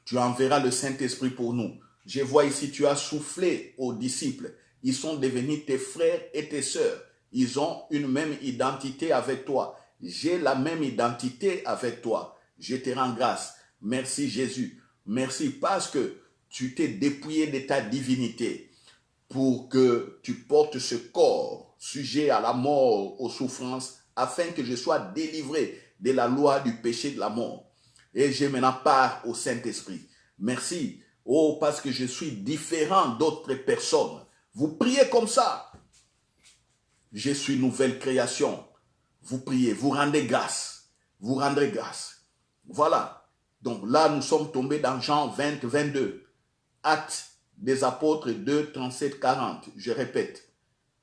[SPEAKER 1] tu enverras le Saint-Esprit pour nous. Je vois ici, tu as soufflé aux disciples. Ils sont devenus tes frères et tes sœurs. Ils ont une même identité avec toi. J'ai la même identité avec toi. Je te rends grâce. Merci Jésus. Merci parce que tu t'es dépouillé de ta divinité pour que tu portes ce corps sujet à la mort, aux souffrances, afin que je sois délivré de la loi du péché de la mort. Et j'ai maintenant part au Saint-Esprit. Merci. Oh, parce que je suis différent d'autres personnes. Vous priez comme ça. Je suis nouvelle création. Vous priez, vous rendez grâce. Vous rendrez grâce. Voilà. Donc là, nous sommes tombés dans Jean 20, 22. Actes des apôtres 2, 37, 40. Je répète.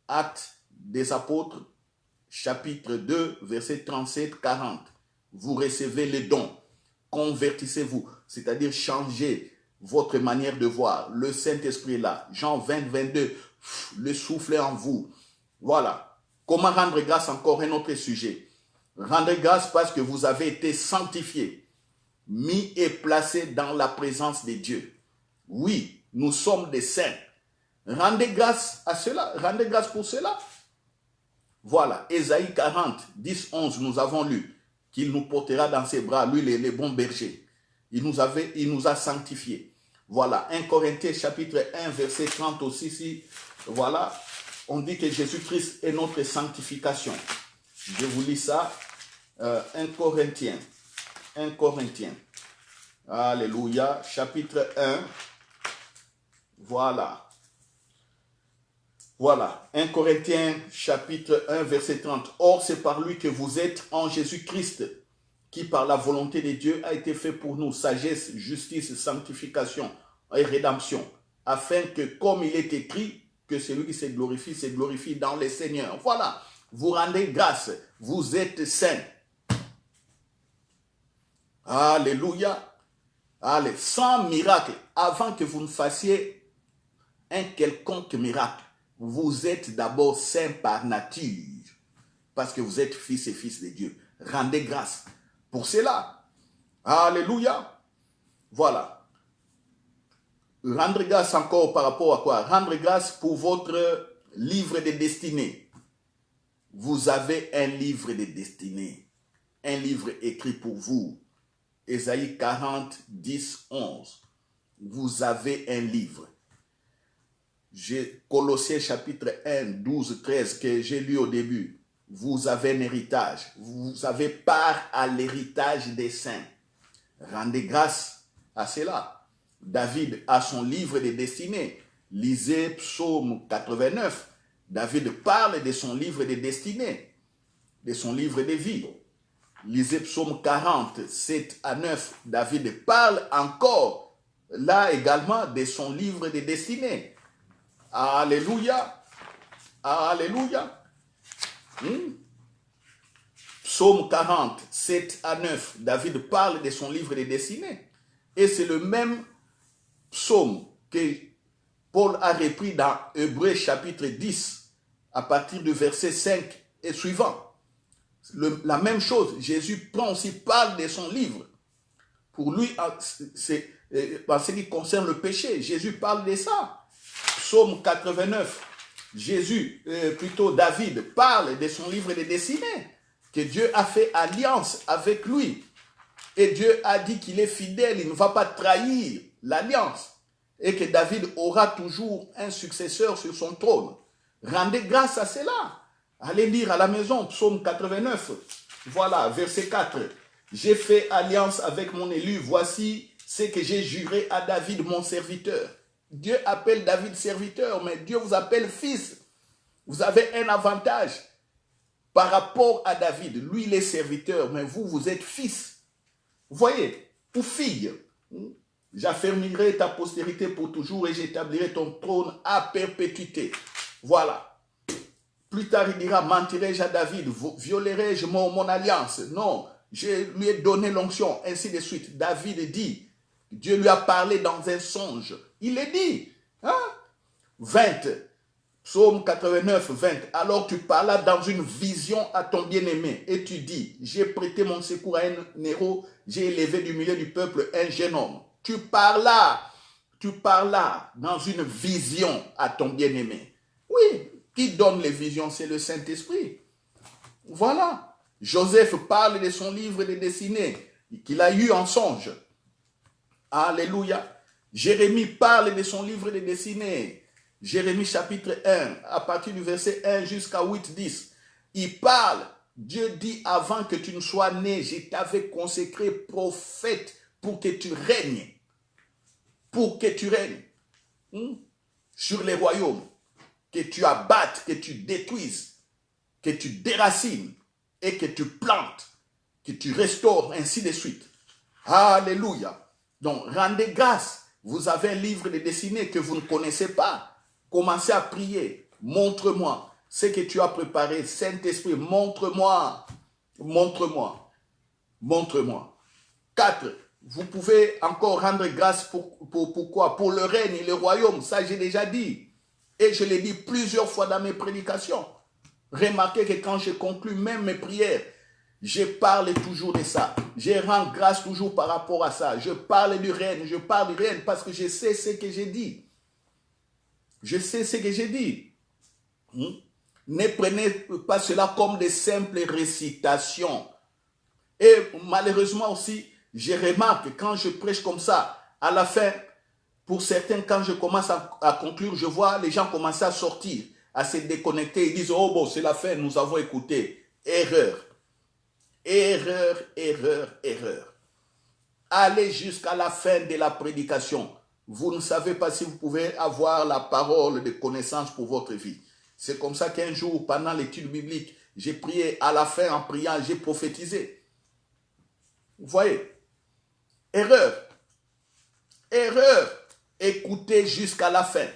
[SPEAKER 1] Actes des apôtres, chapitre 2, verset 37, 40. Vous recevez les dons. Convertissez-vous. C'est-à-dire changez votre manière de voir. Le Saint-Esprit est là. Jean 20, 22. Le souffle est en vous. Voilà. Comment rendre grâce, encore un autre sujet. Rendre grâce parce que vous avez été sanctifiés, mis et placés dans la présence de Dieu. Oui, nous sommes des saints. Rendez grâce à cela. Rendez grâce pour cela. Voilà. Ésaïe 40, 10, 11, nous avons lu qu'il nous portera dans ses bras, lui, les bons bergers. Il nous a sanctifiés. Voilà. 1 Corinthiens chapitre 1, verset 30 aussi. Si, voilà. On dit que Jésus-Christ est notre sanctification. Je vous lis ça. 1 Corinthiens. Alléluia. Chapitre 1. Voilà. Voilà. 1 Corinthiens chapitre 1 verset 30. Or, c'est par lui que vous êtes en Jésus-Christ, qui par la volonté de Dieu a été fait pour nous sagesse, justice, sanctification et rédemption, afin que, comme il est écrit, que celui qui se glorifie dans les Seigneurs. Voilà. Vous rendez grâce. Vous êtes saints. Alléluia. Allez, sans miracle, avant que vous ne fassiez un quelconque miracle, vous êtes d'abord saints par nature, parce que vous êtes fils et fils de Dieu. Rendez grâce pour cela. Alléluia. Voilà. Rendre grâce encore par rapport à quoi? Rendre grâce pour votre livre de destinée. Vous avez un livre de destinée. Un livre écrit pour vous. Ésaïe 40, 10, 11. Vous avez un livre. Colossiens chapitre 1, 12, 13 que j'ai lu au début. Vous avez un héritage. Vous avez part à l'héritage des saints. Rendez grâce à cela. David a son livre de destinée. Lisez Psaume 89. David parle de son livre de destinée, de son livre de vie. Lisez Psaume 40, 7 à 9. David parle encore, là également, de son livre de destinée. Alléluia. Alléluia. Psaume 40, 7 à 9. David parle de son livre de destinée. Et c'est le même psaume que Paul a repris dans Hébreux chapitre 10, à partir du verset 5 et suivant. La même chose, Jésus prend aussi parle de son livre. Pour lui, c'est en ce qui concerne le péché, Jésus parle de ça. Psaume 89, David parle de son livre de destinée, que Dieu a fait alliance avec lui. Et Dieu a dit qu'il est fidèle, il ne va pas trahir l'alliance. Et que David aura toujours un successeur sur son trône. Rendez grâce à cela. Allez lire à la maison, psaume 89. Voilà, verset 4. J'ai fait alliance avec mon élu. Voici ce que j'ai juré à David, mon serviteur. Dieu appelle David serviteur, mais Dieu vous appelle fils. Vous avez un avantage par rapport à David. Lui, il est serviteur, mais vous, vous êtes fils. Vous voyez, ou fille. J'affermirai ta postérité pour toujours et j'établirai ton trône à perpétuité. Voilà. Plus tard, il dira, mentirai-je à David, violerai-je mon alliance? Non, je lui ai donné l'onction, ainsi de suite. David dit, Dieu lui a parlé dans un songe. Il est dit, 20, psaume 89, 20. Alors tu parlas dans une vision à ton bien-aimé et tu dis, j'ai prêté mon secours à un héros, j'ai élevé du milieu du peuple un jeune homme. Tu parlas dans une vision à ton bien-aimé. Oui, qui donne les visions? C'est le Saint-Esprit. Voilà. Joseph parle de son livre de destinée qu'il a eu en songe. Alléluia. Jérémie parle de son livre de destinée. Jérémie chapitre 1, à partir du verset 1 jusqu'à 8-10. Il parle, Dieu dit, avant que tu ne sois né, je t'avais consacré prophète pour que tu règnes. Pour que tu règnes sur les royaumes. Que tu abattes, que tu détruises, que tu déracines et que tu plantes, que tu restaures, ainsi de suite. Alléluia. Donc, rendez grâce. Vous avez un livre de destinée que vous ne connaissez pas. Commencez à prier. Montre-moi ce que tu as préparé. Saint-Esprit, montre-moi. Montre-moi. Montre-moi. 4. Vous pouvez encore rendre grâce pourquoi? Pour le règne et le royaume. Ça, j'ai déjà dit. Et je l'ai dit plusieurs fois dans mes prédications. Remarquez que quand je conclue même mes prières, je parle toujours de ça. Je rends grâce toujours par rapport à ça. Je parle du règne. Je parle du règne parce que je sais ce que j'ai dit. Je sais ce que j'ai dit. Ne prenez pas cela comme des simples récitations. Et malheureusement aussi, je remarque que quand je prêche comme ça, à la fin, pour certains, quand je commence à conclure, je vois les gens commencer à sortir, à se déconnecter. Ils disent, oh bon, c'est la fin, nous avons écouté. Erreur. Erreur, erreur, erreur. Allez jusqu'à la fin de la prédication. Vous ne savez pas si vous pouvez avoir la parole de connaissance pour votre vie. C'est comme ça qu'un jour, pendant l'étude biblique, j'ai prié à la fin en priant, j'ai prophétisé. Vous voyez? Erreur. Erreur. Écoutez jusqu'à la fin.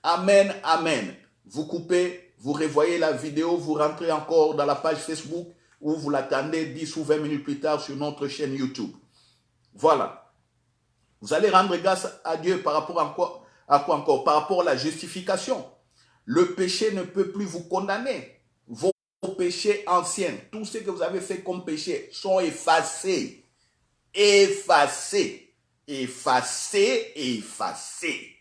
[SPEAKER 1] Amen, amen. Vous coupez, vous revoyez la vidéo, vous rentrez encore dans la page Facebook ou vous l'attendez 10 ou 20 minutes plus tard sur notre chaîne YouTube. Voilà. Vous allez rendre grâce à Dieu par rapport à quoi encore? Par rapport à la justification. Le péché ne peut plus vous condamner. Vos péchés anciens, tout ce que vous avez fait comme péché, sont effacés. Effacés. Effacés, effacés.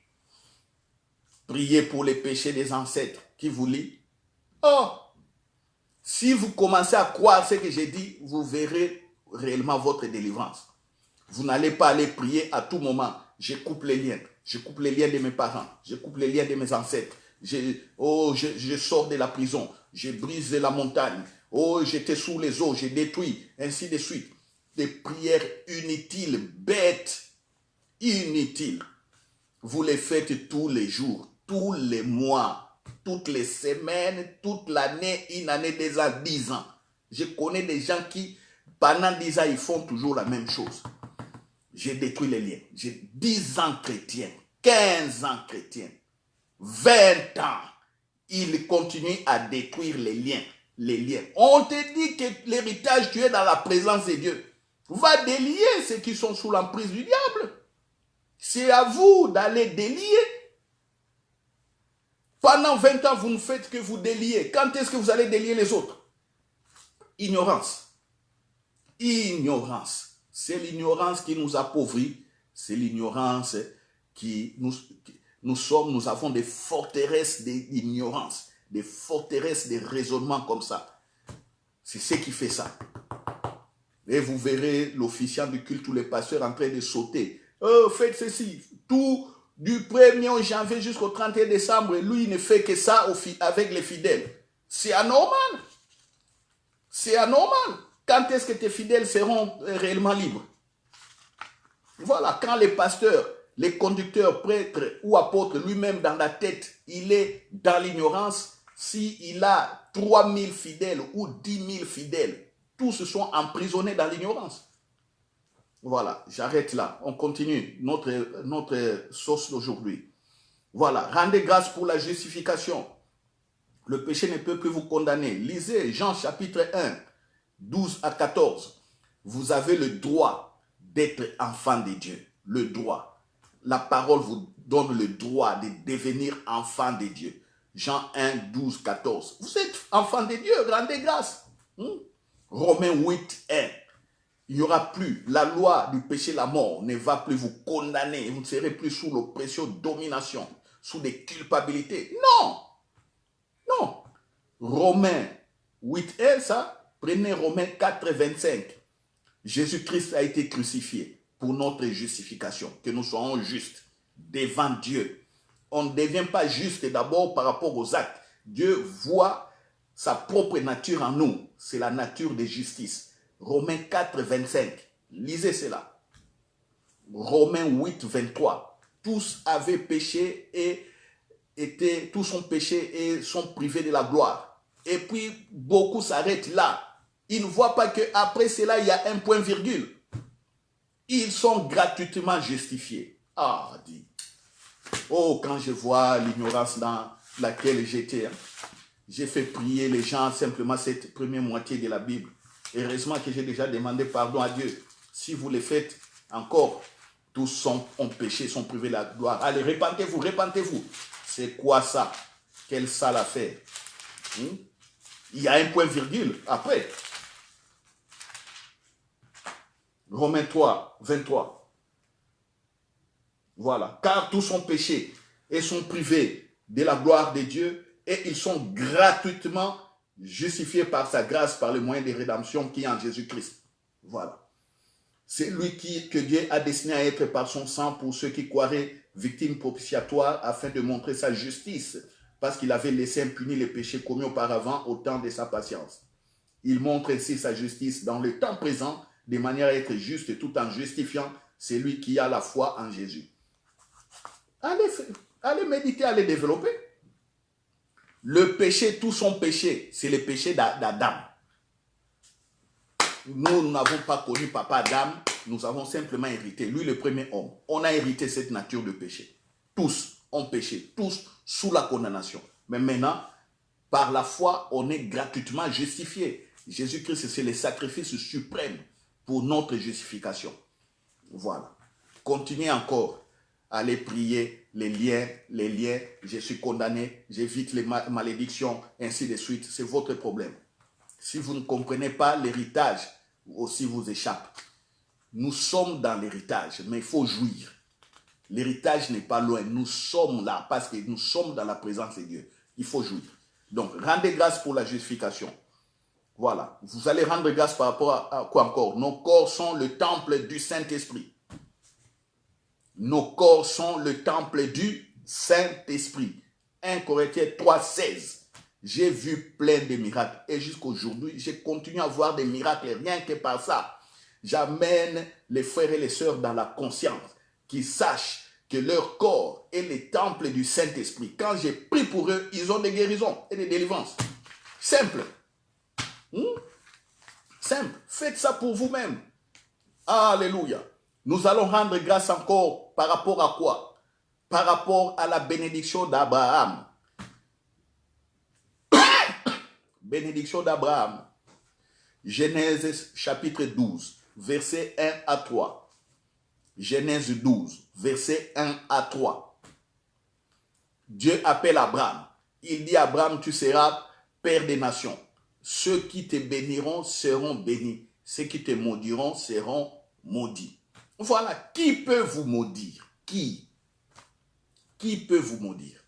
[SPEAKER 1] Priez pour les péchés des ancêtres. Qui vous lit? Oh! Si vous commencez à croire ce que j'ai dit, vous verrez réellement votre délivrance. Vous n'allez pas aller prier à tout moment. Je coupe les liens. Je coupe les liens de mes parents. Je coupe les liens de mes ancêtres. Je sors de la prison. Je brise la montagne. Oh, j'étais sous les eaux. Je détruis. Ainsi de suite. Des prières inutiles, bêtes. Inutiles. Vous les faites tous les jours, tous les mois, toutes les semaines, toute l'année, une année, 2 ans, 10 ans. Je connais des gens qui, pendant 10 ans, ils font toujours la même chose. J'ai détruit les liens. J'ai 10 ans chrétien, 15 ans chrétien, 20 ans. Ils continuent à détruire les liens. Les liens. On te dit que l'héritage, tu es dans la présence de Dieu. Va délier ceux qui sont sous l'emprise du diable. C'est à vous d'aller délier. Pendant 20 ans, vous ne faites que vous délier. Quand est-ce que vous allez délier les autres? Ignorance. Ignorance. C'est l'ignorance qui nous appauvrit. C'est l'ignorance qui nous avons des forteresses d'ignorance, des forteresses de raisonnement comme ça. C'est ce qui fait ça. Et vous verrez l'officiant du culte ou les pasteurs en train de sauter. Oh, faites ceci. Tout du 1er janvier jusqu'au 31 décembre, lui, il ne fait que ça avec les fidèles. C'est anormal. C'est anormal. Quand est-ce que tes fidèles seront réellement libres? Voilà, quand les pasteurs, les conducteurs, prêtres ou apôtres, lui-même dans la tête, il est dans l'ignorance, s'il a 3000 fidèles ou 10 000 fidèles, tous se sont emprisonnés dans l'ignorance. Voilà, j'arrête là. On continue notre source d'aujourd'hui. Voilà, rendez grâce pour la justification. Le péché ne peut plus vous condamner. Lisez Jean chapitre 1, 12 à 14. Vous avez le droit d'être enfant de Dieu. Le droit. La parole vous donne le droit de devenir enfant de Dieu. Jean 1, 12, 14. Vous êtes enfant de Dieu, rendez grâce. Romains 8, 1. Il n'y aura plus, la loi du péché, la mort ne va plus vous condamner. Vous ne serez plus sous l'oppression, domination, sous des culpabilités. Non. Non. Romains 8, 1, ça. Prenez Romains 4, 25. Jésus-Christ a été crucifié pour notre justification, que nous soyons justes. devant Dieu. On ne devient pas juste d'abord par rapport aux actes. Dieu voit sa propre nature en nous. C'est la nature de justice. Romains 4, 25. Lisez cela. Romains 8, 23. Tous avaient péché et tous ont péché et sont privés de la gloire. Et puis, beaucoup s'arrêtent là. Ils ne voient pas qu'après cela, il y a un point virgule. Ils sont gratuitement justifiés. Ah, dit. Oh, quand je vois l'ignorance dans laquelle j'étais, j'ai fait prier les gens simplement cette première moitié de la Bible. Heureusement que j'ai déjà demandé pardon à Dieu. Si vous le faites encore, tous ont péché, sont privés de la gloire. Allez, repentez-vous, repentez-vous. C'est quoi ça? Quelle sale affaire? Il y a un point virgule après. Romains 3, 23. Voilà. Car tous ont péché et sont privés de la gloire de Dieu et ils sont gratuitement justifiés par sa grâce, par le moyen de rédemption qui est en Jésus-Christ. Voilà. C'est lui que Dieu a destiné à être par son sang pour ceux qui croiraient victime propitiatoire afin de montrer sa justice parce qu'il avait laissé impunis les péchés commis auparavant au temps de sa patience. Il montre ainsi sa justice dans le temps présent de manière à être juste tout en justifiant celui qui a la foi en Jésus. Allez méditer, allez développer. Le péché, tout son péché, c'est le péché d'Adam. Nous n'avons pas connu papa Adam, nous avons simplement hérité. Lui, le premier homme. On a hérité cette nature de péché. Tous ont péché, tous sous la condamnation. Mais maintenant, par la foi, on est gratuitement justifié. Jésus-Christ, c'est le sacrifice suprême pour notre justification. Voilà. Continuez encore. Allez prier les liens, je suis condamné, j'évite les malédictions, ainsi de suite. C'est votre problème. Si vous ne comprenez pas, l'héritage aussi vous échappe. Nous sommes dans l'héritage, mais il faut jouir. L'héritage n'est pas loin. Nous sommes là parce que nous sommes dans la présence de Dieu. Il faut jouir. Donc, rendez grâce pour la justification. Voilà. Vous allez rendre grâce par rapport à quoi encore? Nos corps sont le temple du Saint-Esprit. Nos corps sont le temple du Saint-Esprit. 1 Corinthiens 3, 16. J'ai vu plein de miracles. Et jusqu'aujourd'hui, je continue à voir des miracles. Rien que par ça, j'amène les frères et les sœurs dans la conscience, qu'ils sachent que leur corps est le temple du Saint-Esprit. Quand j'ai prié pour eux, ils ont des guérisons et des délivrances. Simple. Simple. Faites ça pour vous-même. Alléluia. Nous allons rendre grâce encore par rapport à quoi? Par rapport à la bénédiction d'Abraham. Bénédiction d'Abraham. Genèse chapitre 12, versets 1 à 3. Genèse 12, versets 1 à 3. Dieu appelle Abraham. Il dit à Abraham, tu seras père des nations. Ceux qui te béniront seront bénis. Ceux qui te maudiront seront maudits. Voilà, qui peut vous maudire? Qui peut vous maudire?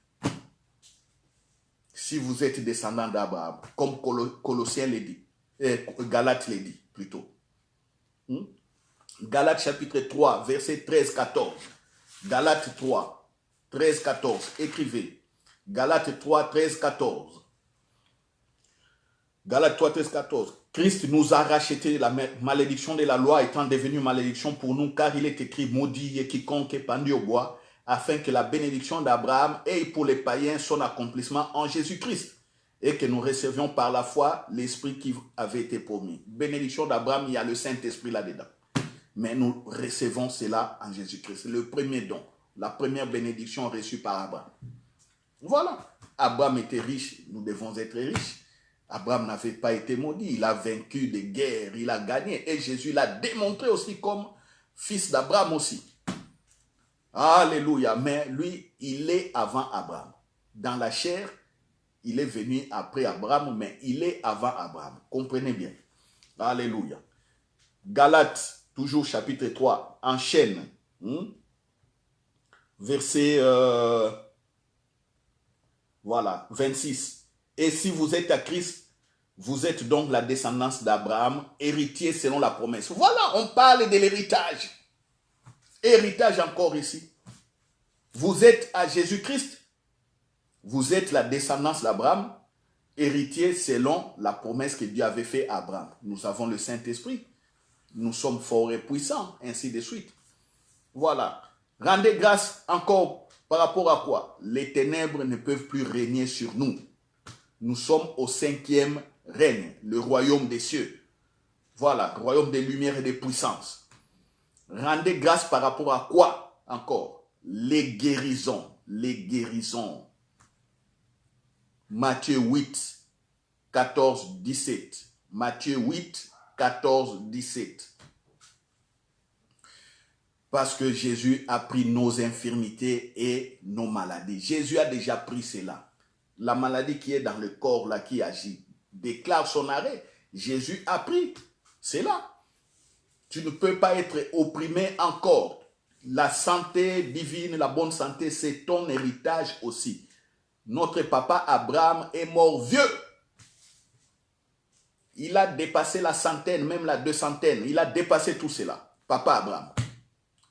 [SPEAKER 1] Si vous êtes descendant d'Abraham, comme Colossiens le dit, Galates le dit plutôt. Galates chapitre 3, verset 13-14. Galates 3, 13-14. Écrivez. Galates 3, 13-14. Galates 3, 13-14. Christ nous a racheté la malédiction de la loi étant devenue malédiction pour nous, car il est écrit maudit et quiconque est pendu au bois, afin que la bénédiction d'Abraham ait pour les païens son accomplissement en Jésus-Christ, et que nous recevions par la foi l'Esprit qui avait été promis. Bénédiction d'Abraham, il y a le Saint-Esprit là-dedans. Mais nous recevons cela en Jésus-Christ. C'est le premier don, la première bénédiction reçue par Abraham. Voilà. Abraham était riche, nous devons être riches. Abraham n'avait pas été maudit, il a vaincu des guerres, il a gagné. Et Jésus l'a démontré aussi comme fils d'Abraham aussi. Alléluia. Mais lui, il est avant Abraham. Dans la chair, il est venu après Abraham, mais il est avant Abraham. Comprenez bien. Alléluia. Galates, toujours chapitre 3, enchaîne. Verset 26. Et si vous êtes à Christ, vous êtes donc la descendance d'Abraham, héritier selon la promesse. Voilà, on parle de l'héritage. Héritage encore ici. Vous êtes à Jésus-Christ. Vous êtes la descendance d'Abraham, héritier selon la promesse que Dieu avait faite à Abraham. Nous avons le Saint-Esprit. Nous sommes forts et puissants, ainsi de suite. Voilà. Rendez grâce encore par rapport à quoi? Les ténèbres ne peuvent plus régner sur nous. Nous sommes au 5e règne, le royaume des cieux. Voilà, royaume des lumières et des puissances. Rendez grâce par rapport à quoi encore? Les guérisons. Les guérisons. Matthieu 8, 14, 17. Matthieu 8, 14, 17. Parce que Jésus a pris nos infirmités et nos maladies. Jésus a déjà pris cela. La maladie qui est dans le corps, là, qui agit, déclare son arrêt. Jésus a pris cela. Tu ne peux pas être opprimé encore. La santé divine, la bonne santé, c'est ton héritage aussi. Notre papa Abraham est mort vieux. Il a dépassé la centaine, même la 200. Il a dépassé tout cela. Papa Abraham.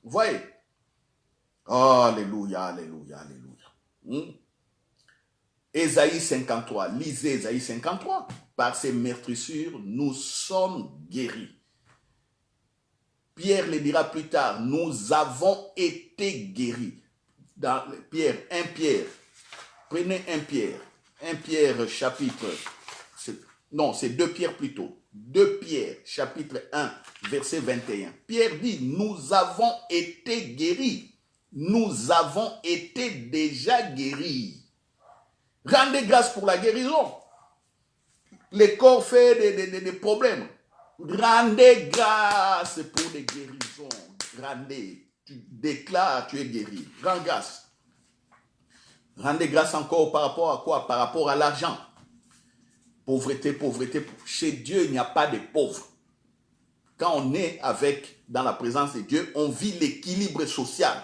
[SPEAKER 1] Vous voyez? Oh, alléluia, alléluia, alléluia. Ésaïe 53. Lisez Ésaïe 53. Par ses meurtrissures, nous sommes guéris. Pierre le dira plus tard. Nous avons été guéris. Dans Pierre, 1 Pierre. Prenez 1 Pierre. 1 Pierre chapitre... Non, c'est 2 Pierre plutôt. 2 Pierre chapitre 1 verset 21. Pierre dit, nous avons été guéris. Nous avons été déjà guéris. Rendez grâce pour la guérison. Le corps fait des problèmes. Rendez grâce pour les guérisons. Rendez. Tu déclares, tu es guéri. Rends grâce. Rendez grâce encore par rapport à quoi? Par rapport à l'argent. Pauvreté, pauvreté. Chez Dieu, il n'y a pas de pauvres. Quand on est dans la présence de Dieu, on vit l'équilibre social.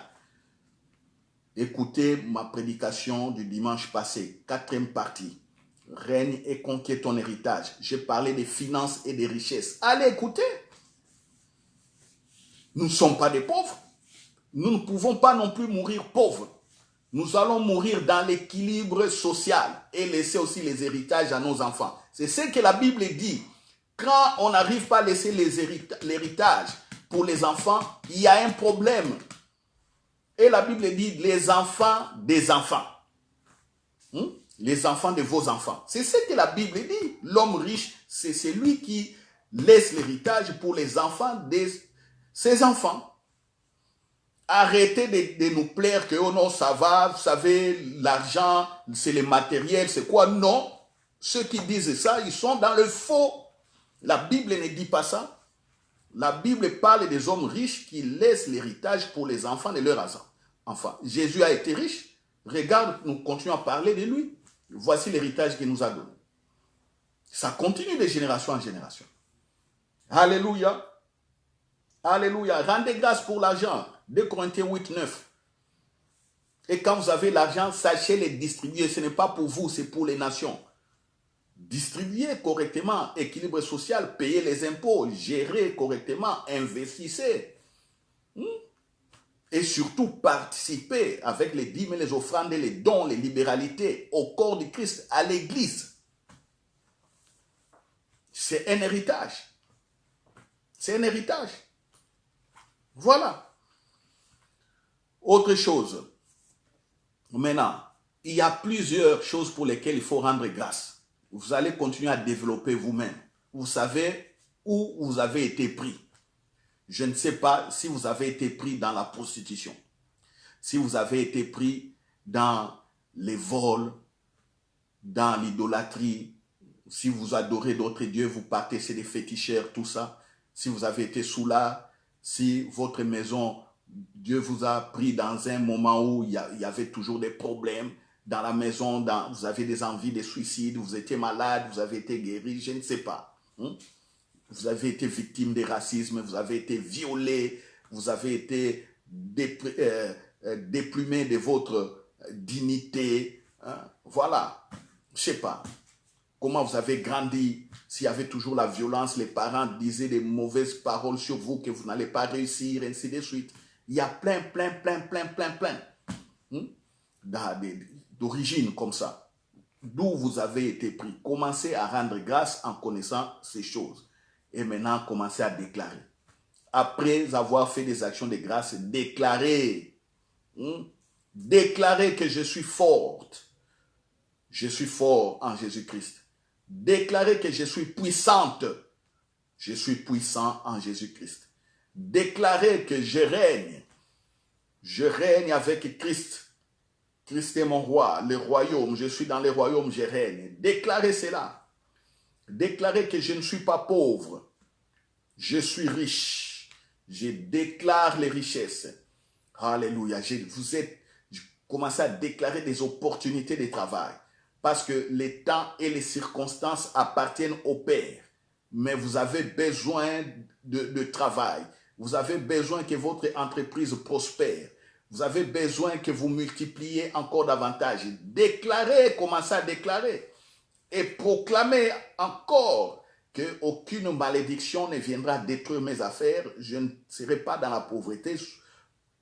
[SPEAKER 1] Écoutez ma prédication du dimanche passé, 4e partie. Règne et conquiert ton héritage. J'ai parlé des finances et des richesses. Allez écouter. Nous ne sommes pas des pauvres. Nous ne pouvons pas non plus mourir pauvres. Nous allons mourir dans l'équilibre social et laisser aussi les héritages à nos enfants. C'est ce que la Bible dit. Quand on n'arrive pas à laisser l'héritage pour les enfants, il y a un problème. Et la Bible dit les enfants des enfants. Les enfants de vos enfants. C'est ce que la Bible dit. L'homme riche, c'est celui qui laisse l'héritage pour les enfants de ses enfants. Arrêtez de nous plaire que, oh non, ça va, vous savez, l'argent, c'est le matériel, c'est quoi? Non. Ceux qui disent ça, ils sont dans le faux. La Bible ne dit pas ça. La Bible parle des hommes riches qui laissent l'héritage pour les enfants de leurs enfants. Jésus a été riche. Regarde, nous continuons à parler de lui. Voici l'héritage qu'il nous a donné. Ça continue de génération en génération. Alléluia. Alléluia. Rendez grâce pour l'argent. 2 Corinthiens 8, 9. Et quand vous avez l'argent, sachez les distribuer. Ce n'est pas pour vous, c'est pour les nations. Distribuez correctement, équilibre social, payez les impôts, gérez correctement, investissez. Et surtout, participez avec les dîmes, les offrandes, les dons, les libéralités au corps du Christ, à l'église. C'est un héritage. C'est un héritage. Voilà. Autre chose. Maintenant, il y a plusieurs choses pour lesquelles il faut rendre grâce. Vous allez continuer à développer vous-même. Vous savez où vous avez été pris. Je ne sais pas si vous avez été pris dans la prostitution, si vous avez été pris dans les vols, dans l'idolâtrie, si vous adorez d'autres dieux, vous partez, c'est des féticheurs, tout ça. Si vous avez été sous là, si votre maison, Dieu vous a pris dans un moment où il y avait toujours des problèmes dans la maison, vous avez des envies de suicide, vous étiez malade, vous avez été guéri, je ne sais pas. Vous avez été victime de racisme, vous avez été violé, vous avez été déplumé de votre dignité. Voilà, je ne sais pas. Comment vous avez grandi, s'il y avait toujours la violence, les parents disaient des mauvaises paroles sur vous, que vous n'allez pas réussir, ainsi de suite. Il y a plein. hmm, d'origine comme ça. D'où vous avez été pris. Commencez à rendre grâce en connaissant ces choses. Et maintenant, commencez à déclarer. Après avoir fait des actions de grâce, déclarez. Déclarez que je suis forte. Je suis fort en Jésus-Christ. Déclarez que je suis puissante. Je suis puissant en Jésus-Christ. Déclarez que je règne. Je règne avec Christ. Christ est mon roi, le royaume. Je suis dans le royaume, je règne. Déclarez cela. Déclarez que je ne suis pas pauvre. Je suis riche. Je déclare les richesses. Alléluia. Vous commencez à déclarer des opportunités de travail. Parce que les temps et les circonstances appartiennent au Père. Mais vous avez besoin de travail. Vous avez besoin que votre entreprise prospère. Vous avez besoin que vous multipliez encore davantage. Déclarez, commencez à déclarer. Et proclamez encore qu'aucune malédiction ne viendra détruire mes affaires. Je ne serai pas dans la pauvreté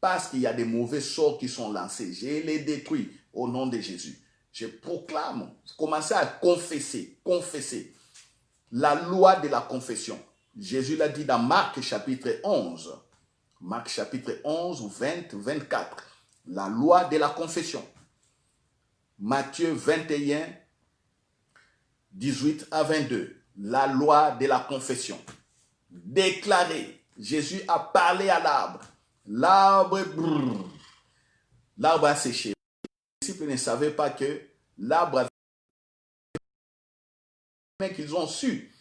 [SPEAKER 1] parce qu'il y a des mauvais sorts qui sont lancés. Je les détruis au nom de Jésus. Je proclame, commencez à confesser, confesser. La loi de la confession. Jésus l'a dit dans Marc chapitre 11. Marc chapitre 11, 20, 24. La loi de la confession. Matthieu 21, 18 à 22. La loi de la confession. Déclaré. Jésus a parlé à l'arbre. L'arbre a séché. Les disciples ne savaient pas que l'arbre avait... Mais qu'ils ont su,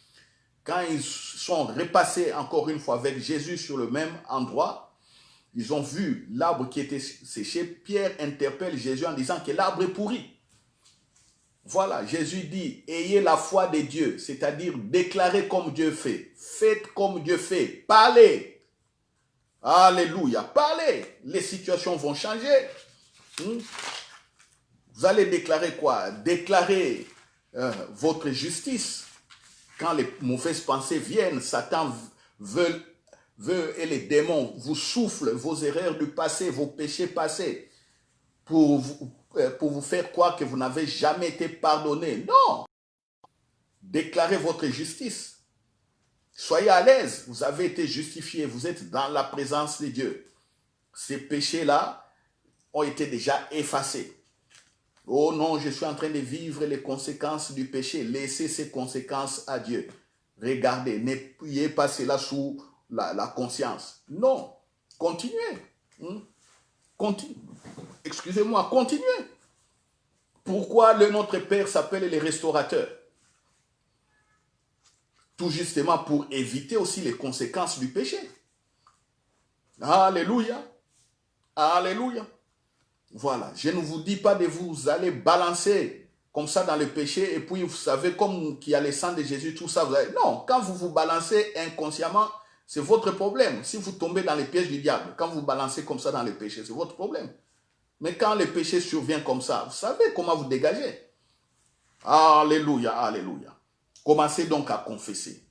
[SPEAKER 1] quand ils sont repassés encore une fois avec Jésus sur le même endroit, ils ont vu l'arbre qui était séché. Pierre interpelle Jésus en disant que l'arbre est pourri. Voilà, Jésus dit, ayez la foi de Dieu, c'est-à-dire déclarez comme Dieu fait. Faites comme Dieu fait. Parlez. Alléluia. Parlez. Les situations vont changer. Vous allez déclarer quoi? Déclarer votre justice. Quand les mauvaises pensées viennent, Satan veut et les démons vous soufflent vos erreurs du passé, vos péchés passés, pour vous faire croire que vous n'avez jamais été pardonné. Non! Déclarez votre justice. Soyez à l'aise, vous avez été justifié, vous êtes dans la présence de Dieu. Ces péchés-là ont été déjà effacés. Oh non, je suis en train de vivre les conséquences du péché. Laissez ces conséquences à Dieu. Regardez, n'ayez pas cela sous la conscience. Non, continuez. Excusez-moi, continuez. Pourquoi notre Père s'appelle les restaurateurs? Tout justement pour éviter aussi les conséquences du péché. Alléluia. Alléluia. Voilà, je ne vous dis pas de vous aller balancer comme ça dans le péché et puis vous savez comme qu'il y a le sang de Jésus, tout ça. Non, quand vous vous balancez inconsciemment, c'est votre problème. Si vous tombez dans les pièges du diable, quand vous balancez comme ça dans le péché, c'est votre problème. Mais quand le péché survient comme ça, vous savez comment vous dégager. Alléluia, alléluia. Commencez donc à confesser.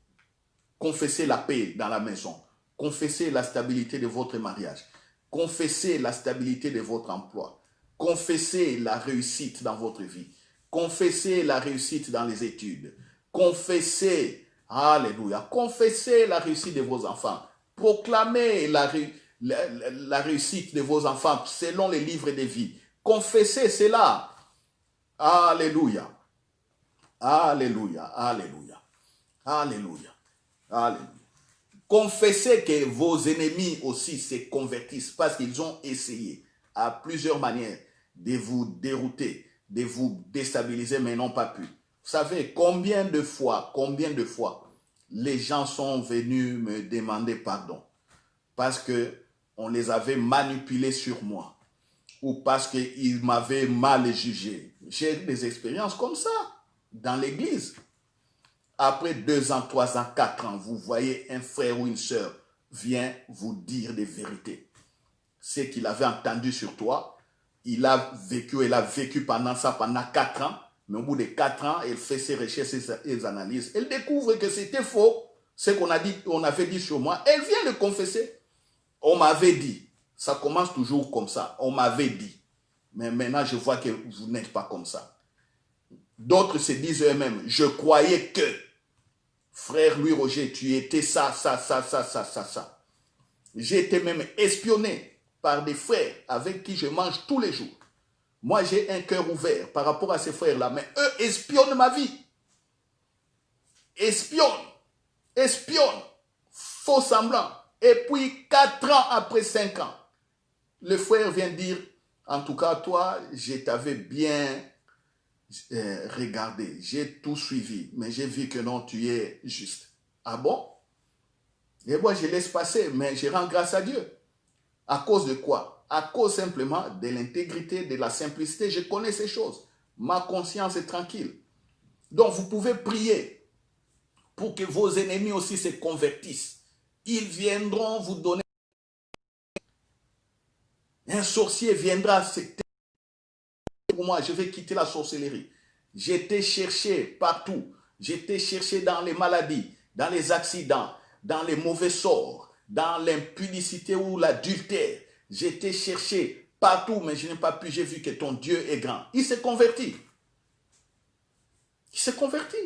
[SPEAKER 1] Confessez la paix dans la maison. Confessez la stabilité de votre mariage. Confessez la stabilité de votre emploi. Confessez la réussite dans votre vie. Confessez la réussite dans les études. Confessez, alléluia, confessez la réussite de vos enfants. Proclamez la réussite de vos enfants selon les livres de vie. Confessez cela. Alléluia. Alléluia. Alléluia. Alléluia. Alléluia. Confessez que vos ennemis aussi se convertissent parce qu'ils ont essayé à plusieurs manières de vous dérouter, de vous déstabiliser, mais n'ont pas pu. Vous savez combien de fois les gens sont venus me demander pardon parce qu'on les avait manipulés sur moi ou parce qu'ils m'avaient mal jugé. J'ai des expériences comme ça dans l'église. Après 2 ans, 3 ans, 4 ans, vous voyez un frère ou une sœur vient vous dire des vérités. Ce qu'il avait entendu sur toi, elle a vécu pendant 4 ans, mais au bout de 4 ans, elle fait ses recherches et ses analyses. Elle découvre que c'était faux, ce qu'on avait dit sur moi. Elle vient le confesser. On m'avait dit, ça commence toujours comme ça, on m'avait dit. Mais maintenant, je vois que vous n'êtes pas comme ça. D'autres se disent eux-mêmes, je croyais que, frère Louis Roger, tu étais ça. J'ai été même espionné par des frères avec qui je mange tous les jours. Moi, j'ai un cœur ouvert par rapport à ces frères-là, mais eux espionnent ma vie. Espionnent, faux semblant. Et puis, 4 ans après 5 ans, le frère vient dire, en tout cas, toi, je t'avais bien regardé, j'ai tout suivi, mais j'ai vu que non, tu es juste. Ah bon? Et moi, je laisse passer, mais je rends grâce à Dieu. À cause de quoi? À cause simplement de l'intégrité, de la simplicité. Je connais ces choses. Ma conscience est tranquille. Donc, vous pouvez prier pour que vos ennemis aussi se convertissent. Ils viendront vous donner. Un sorcier viendra. Pour moi, je vais quitter la sorcellerie. J'étais cherché partout. J'étais cherché dans les maladies, dans les accidents, dans les mauvais sorts, dans l'impudicité ou l'adultère. J'étais cherché partout, mais je n'ai pas pu. J'ai vu que ton Dieu est grand. Il s'est converti. Il s'est converti.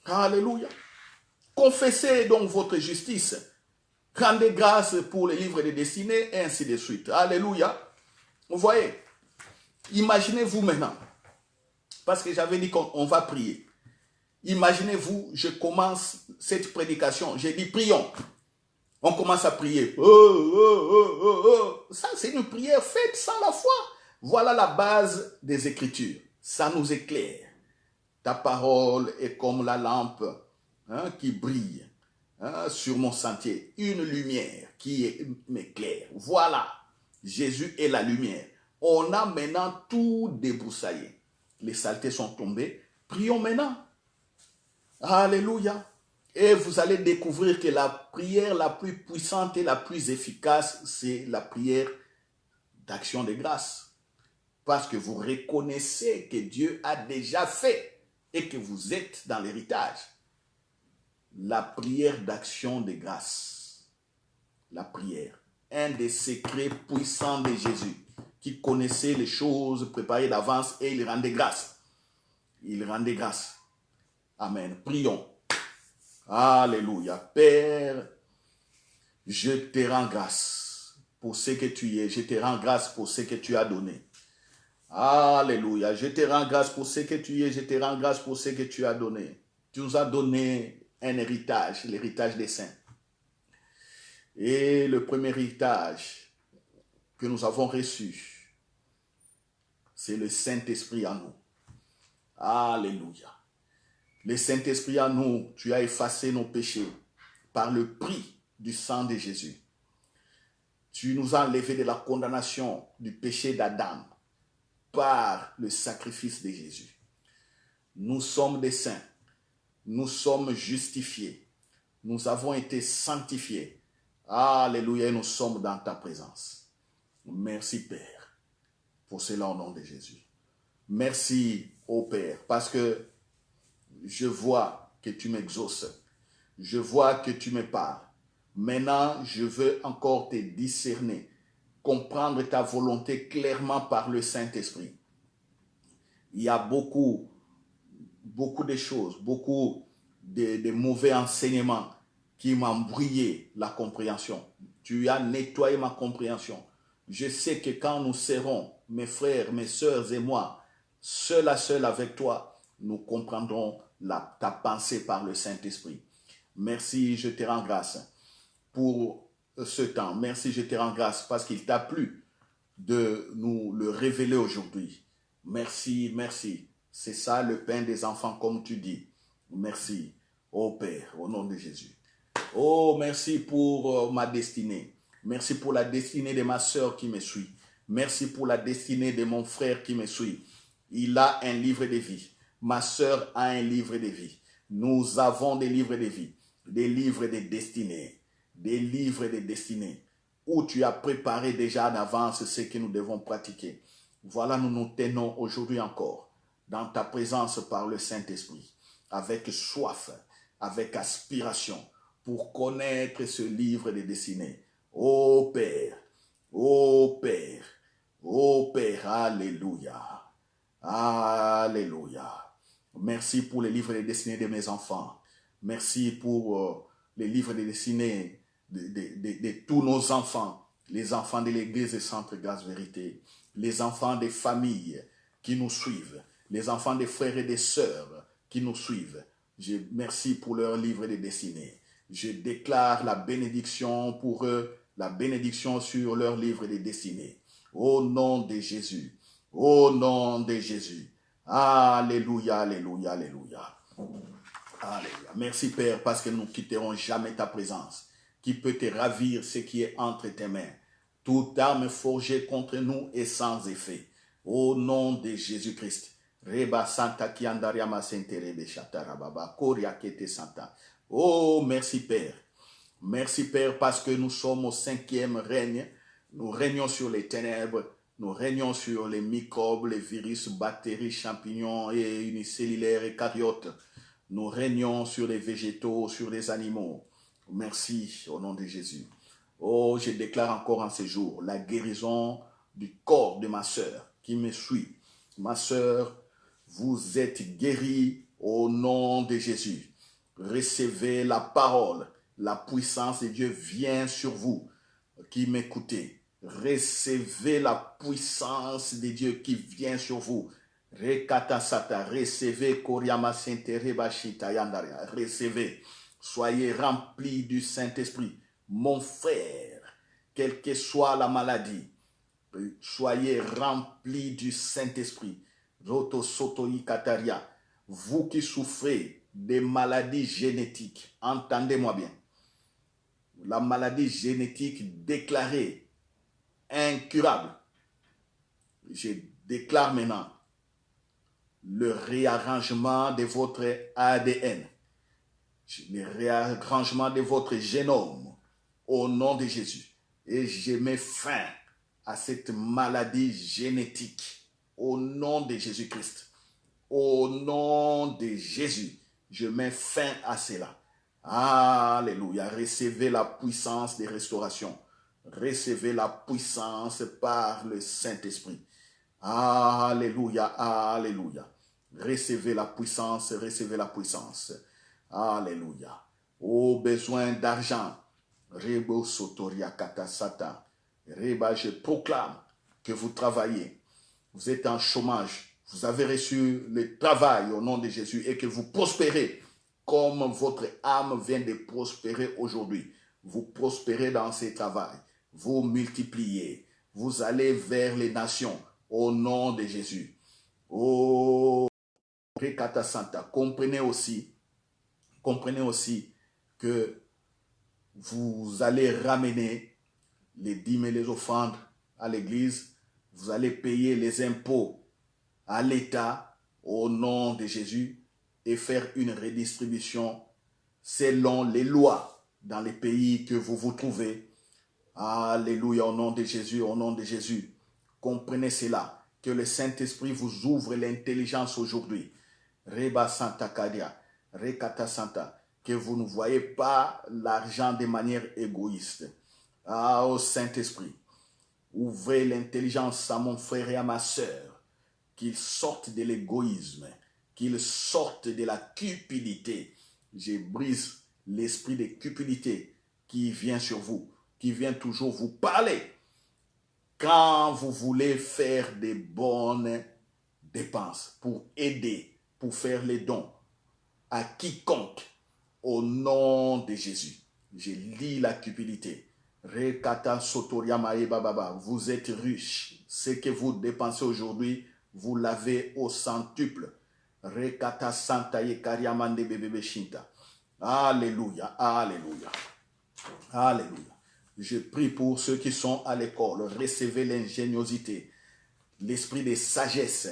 [SPEAKER 1] Alléluia. Confessez donc votre justice. Rendez grâce pour les livres de destinée et ainsi de suite. Alléluia. Vous voyez, imaginez-vous maintenant, parce que j'avais dit qu'on va prier. Imaginez-vous, je commence cette prédication, j'ai dit prions. On commence à prier. Ça, c'est une prière faite sans la foi. Voilà la base des Écritures. Ça nous éclaire. Ta parole est comme la lampe qui brille sur mon sentier. Une lumière qui m'éclaire. Voilà, Jésus est la lumière. On a maintenant tout débroussaillé. Les saletés sont tombées. Prions maintenant. Alléluia. Et vous allez découvrir que la prière la plus puissante et la plus efficace, c'est la prière d'action de grâce. Parce que vous reconnaissez que Dieu a déjà fait et que vous êtes dans l'héritage. La prière d'action de grâce. La prière. Un des secrets puissants de Jésus, qui connaissait les choses préparées d'avance et il rendait grâce. Il rendait grâce. Amen. Prions. Alléluia. Père, je te rends grâce pour ce que tu es. Je te rends grâce pour ce que tu as donné. Alléluia. Je te rends grâce pour ce que tu es. Je te rends grâce pour ce que tu as donné. Tu nous as donné un héritage, l'héritage des saints. Et le premier héritage que nous avons reçu, c'est le Saint-Esprit en nous. Alléluia. Le Saint-Esprit en nous, tu as effacé nos péchés par le prix du sang de Jésus. Tu nous as enlevés de la condamnation du péché d'Adam par le sacrifice de Jésus. Nous sommes des saints. Nous sommes justifiés. Nous avons été sanctifiés. Alléluia, nous sommes dans ta présence. Merci Père, pour cela au nom de Jésus. Merci ô Père, parce que je vois que tu m'exauces. Je vois que tu me parles. Maintenant, je veux encore te discerner, comprendre ta volonté clairement par le Saint-Esprit. Il y a beaucoup de choses, beaucoup de mauvais enseignements qui m'ont brouillé la compréhension. Tu as nettoyé ma compréhension. Je sais que quand nous serons, mes frères, mes sœurs et moi, seul à seul avec toi, nous comprendrons ta pensée par le Saint-Esprit. Merci, je te rends grâce pour ce temps. Merci, je te rends grâce parce qu'il t'a plu de nous le révéler aujourd'hui. Merci, merci. C'est ça le pain des enfants comme tu dis. Merci, ô Père, au nom de Jésus. Oh, merci pour ma destinée. Merci pour la destinée de ma sœur qui me suit. Merci pour la destinée de mon frère qui me suit. Il a un livre de vie. Ma sœur a un livre de vie. Nous avons des livres de vie, des livres de destinée, des livres de destinée où tu as préparé déjà en avance ce que nous devons pratiquer. Voilà, nous nous tenons aujourd'hui encore dans ta présence par le Saint-Esprit, avec soif, avec aspiration, pour connaître ce livre de destinée. Ô Père, ô Père, Oh Père, alléluia. Alléluia. Merci pour les livres de destinée de mes enfants. Merci pour les livres de destinée de tous nos enfants. Les enfants de l'église et Centre Grâce Vérité. Les enfants des familles qui nous suivent. Les enfants des frères et des sœurs qui nous suivent. Je merci pour leurs livres de destinée. Je déclare la bénédiction pour eux, la bénédiction sur leurs livres de destinée. Au nom de Jésus. Au nom de Jésus. Alléluia, alléluia, alléluia. Alléluia. Merci Père parce que nous ne quitterons jamais ta présence. Qui peut te ravir ce qui est entre tes mains. Toute arme forgée contre nous est sans effet. Au nom de Jésus-Christ. Reba Santa Kiandariama Senterebe Chatarababa Koria Kete Santa. Oh, merci Père. Merci Père parce que nous sommes au 5e règne. Nous régnons sur les ténèbres. Nous régnons sur les microbes, les virus, bactéries, champignons et unicellulaires et cariotes. Nous régnons sur les végétaux, sur les animaux. Merci au nom de Jésus. Oh, je déclare encore en ces jours la guérison du corps de ma sœur qui me suit. Ma sœur, vous êtes guérie au nom de Jésus. Recevez la parole. La puissance de Dieu vient sur vous qui m'écoutez. Recevez la puissance de Dieu qui vient sur vous. Recevez Koriama Senterebashita Yandaria. Recevez. Soyez remplis du Saint-Esprit. Mon frère, quelle que soit la maladie, soyez remplis du Saint-Esprit. Roto Sotoi Kataria. Vous qui souffrez des maladies génétiques, entendez-moi bien. La maladie génétique déclarée incurable. Je déclare maintenant le réarrangement de votre ADN, le réarrangement de votre génome au nom de Jésus. Et je mets fin à cette maladie génétique au nom de Jésus-Christ. Au nom de Jésus, je mets fin à cela. Alléluia. Recevez la puissance de restauration. Recevez la puissance par le Saint-Esprit. Alléluia, alléluia. Recevez la puissance, recevez la puissance. Alléluia. Au besoin d'argent. Rebo sotoria katasata. Reba, je proclame que vous travaillez. Vous êtes en chômage. Vous avez reçu le travail au nom de Jésus et que vous prospérez comme votre âme vient de prospérer aujourd'hui. Vous prospérez dans ce travail. Vous multipliez. Vous allez vers les nations au nom de Jésus. Oh, Rekata Santa, comprenez aussi que vous allez ramener les dîmes et les offrandes à l'église. Vous allez payer les impôts à l'État au nom de Jésus et faire une redistribution selon les lois dans les pays que vous vous trouvez. Alléluia, au nom de Jésus, au nom de Jésus. Comprenez cela, que le Saint-Esprit vous ouvre l'intelligence aujourd'hui. Reba Santa Kadia, Rekata Santa, que vous ne voyez pas l'argent de manière égoïste. Au Saint-Esprit, ouvrez l'intelligence à mon frère et à ma sœur, qu'ils sortent de l'égoïsme, qu'ils sortent de la cupidité. Je brise l'esprit de cupidité qui vient sur vous, qui vient toujours vous parler. Quand vous voulez faire des bonnes dépenses pour aider, pour faire les dons à quiconque, au nom de Jésus, je lis la cupidité. Rekata Sotoria Maeba Baba, vous êtes riche. Ce que vous dépensez aujourd'hui, vous l'avez au centuple. Rekata Santa Yekariamande Bebebe Shinta. Alléluia, alléluia, alléluia. Je prie pour ceux qui sont à l'école. Recevez l'ingéniosité, l'esprit de sagesse,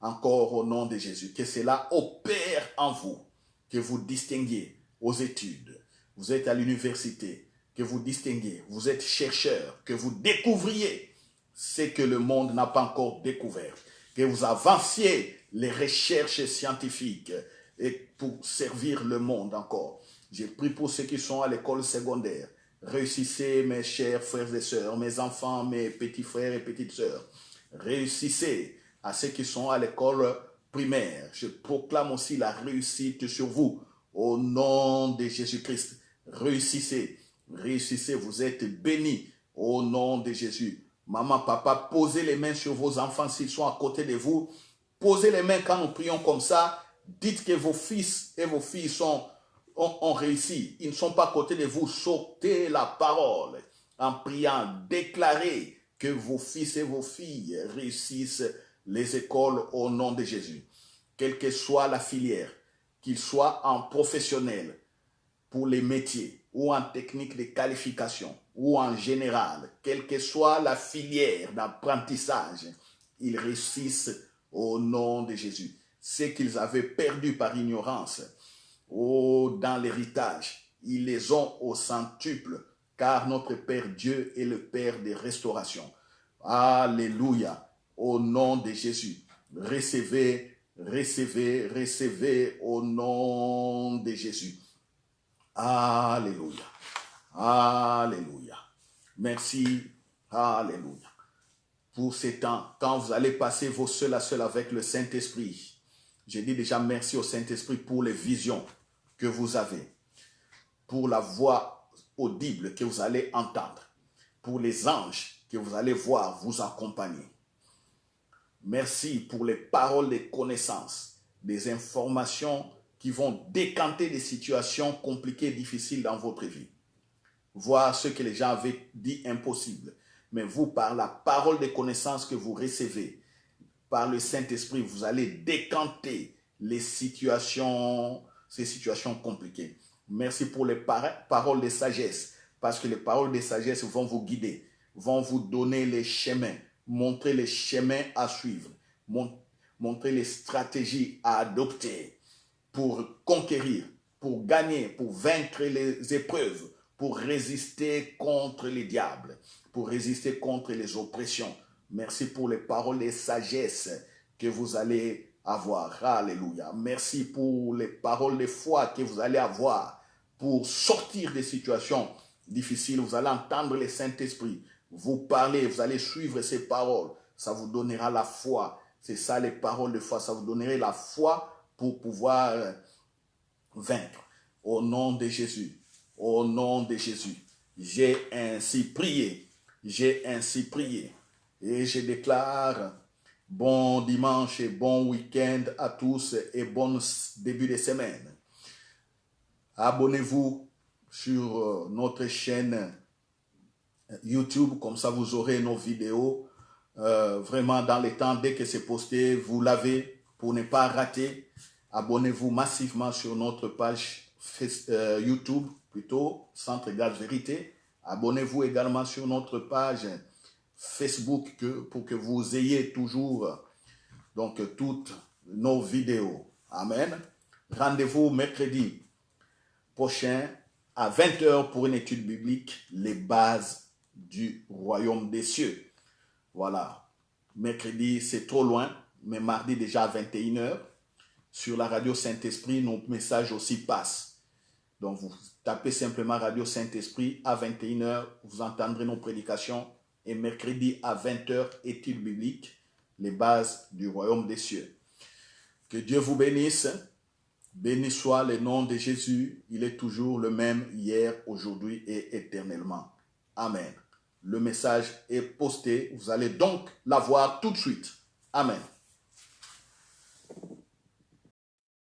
[SPEAKER 1] encore au nom de Jésus. Que cela opère en vous, que vous distinguiez aux études. Vous êtes à l'université, que vous distinguiez. Vous êtes chercheur, que vous découvriez ce que le monde n'a pas encore découvert. Que vous avanciez les recherches scientifiques et pour servir le monde encore. Je prie pour ceux qui sont à l'école secondaire. Réussissez, mes chers frères et sœurs, mes enfants, mes petits frères et petites sœurs. Réussissez à ceux qui sont à l'école primaire. Je proclame aussi la réussite sur vous au nom de Jésus-Christ. Réussissez, réussissez, vous êtes bénis au nom de Jésus. Maman, papa, posez les mains sur vos enfants s'ils sont à côté de vous. Posez les mains quand nous prions comme ça. Dites que vos fils et vos filles ont réussi. Ils ne sont pas à côté de vous. Sautez la parole en priant. Déclarez que vos fils et vos filles réussissent les écoles au nom de Jésus. Quelle que soit la filière, qu'ils soient en professionnel, pour les métiers, ou en technique de qualification, ou en général, quelle que soit la filière d'apprentissage, ils réussissent au nom de Jésus. Ce qu'ils avaient perdu par ignorance, dans l'héritage, ils les ont au centuple, car notre Père Dieu est le Père des restaurations. Alléluia, au nom de Jésus. Recevez, recevez, recevez au nom de Jésus. Alléluia. Alléluia. Merci. Alléluia. Pour ces temps, quand vous allez passer vos seuls à seuls avec le Saint-Esprit, je dis déjà merci au Saint-Esprit pour les visions que vous avez, pour la voix audible que vous allez entendre, pour les anges que vous allez voir vous accompagner. Merci pour les paroles de connaissance, des informations qui vont décanter des situations compliquées et difficiles dans votre vie. Voir ce que les gens avaient dit impossible. Mais vous, par la parole de connaissance que vous recevez, par le Saint-Esprit, vous allez décanter ces situations compliquées. Merci pour les paroles de sagesse, parce que les paroles de sagesse vont vous guider, vont vous donner les chemins, montrer les chemins à suivre, montrer les stratégies à adopter pour conquérir, pour gagner, pour vaincre les épreuves, pour résister contre les diables, pour résister contre les oppressions. Merci pour les paroles de sagesse que vous allez avoir. Alléluia. Merci pour les paroles de foi que vous allez avoir pour sortir des situations difficiles. Vous allez entendre le Saint-Esprit vous parler, vous allez suivre ces paroles. Ça vous donnera la foi. C'est ça les paroles de foi. Ça vous donnerait la foi pour pouvoir vaincre. Au nom de Jésus. Au nom de Jésus. J'ai ainsi prié. J'ai ainsi prié. Et je déclare bon dimanche et bon week-end à tous et bon début de semaine. Abonnez-vous sur notre chaîne YouTube, comme ça vous aurez nos vidéos vraiment dans les temps. Dès que c'est posté, vous l'avez pour ne pas rater. Abonnez-vous massivement sur notre page YouTube, plutôt Centre Grâce Vérité. Abonnez-vous également sur notre page Facebook pour que vous ayez toujours donc toutes nos vidéos. Amen. Rendez-vous mercredi prochain à 20h pour une étude biblique, les bases du royaume des cieux. Voilà. Mercredi, c'est trop loin, mais mardi déjà à 21h, sur la radio Saint-Esprit, nos messages aussi passent. Donc, vous tapez simplement Radio Saint-Esprit à 21h, vous entendrez nos prédications. Et mercredi à 20h, étude biblique, les bases du royaume des cieux. Que Dieu vous bénisse. Béni soit le nom de Jésus. Il est toujours le même hier, aujourd'hui et éternellement. Amen. Le message est posté. Vous allez donc l'avoir tout de suite. Amen.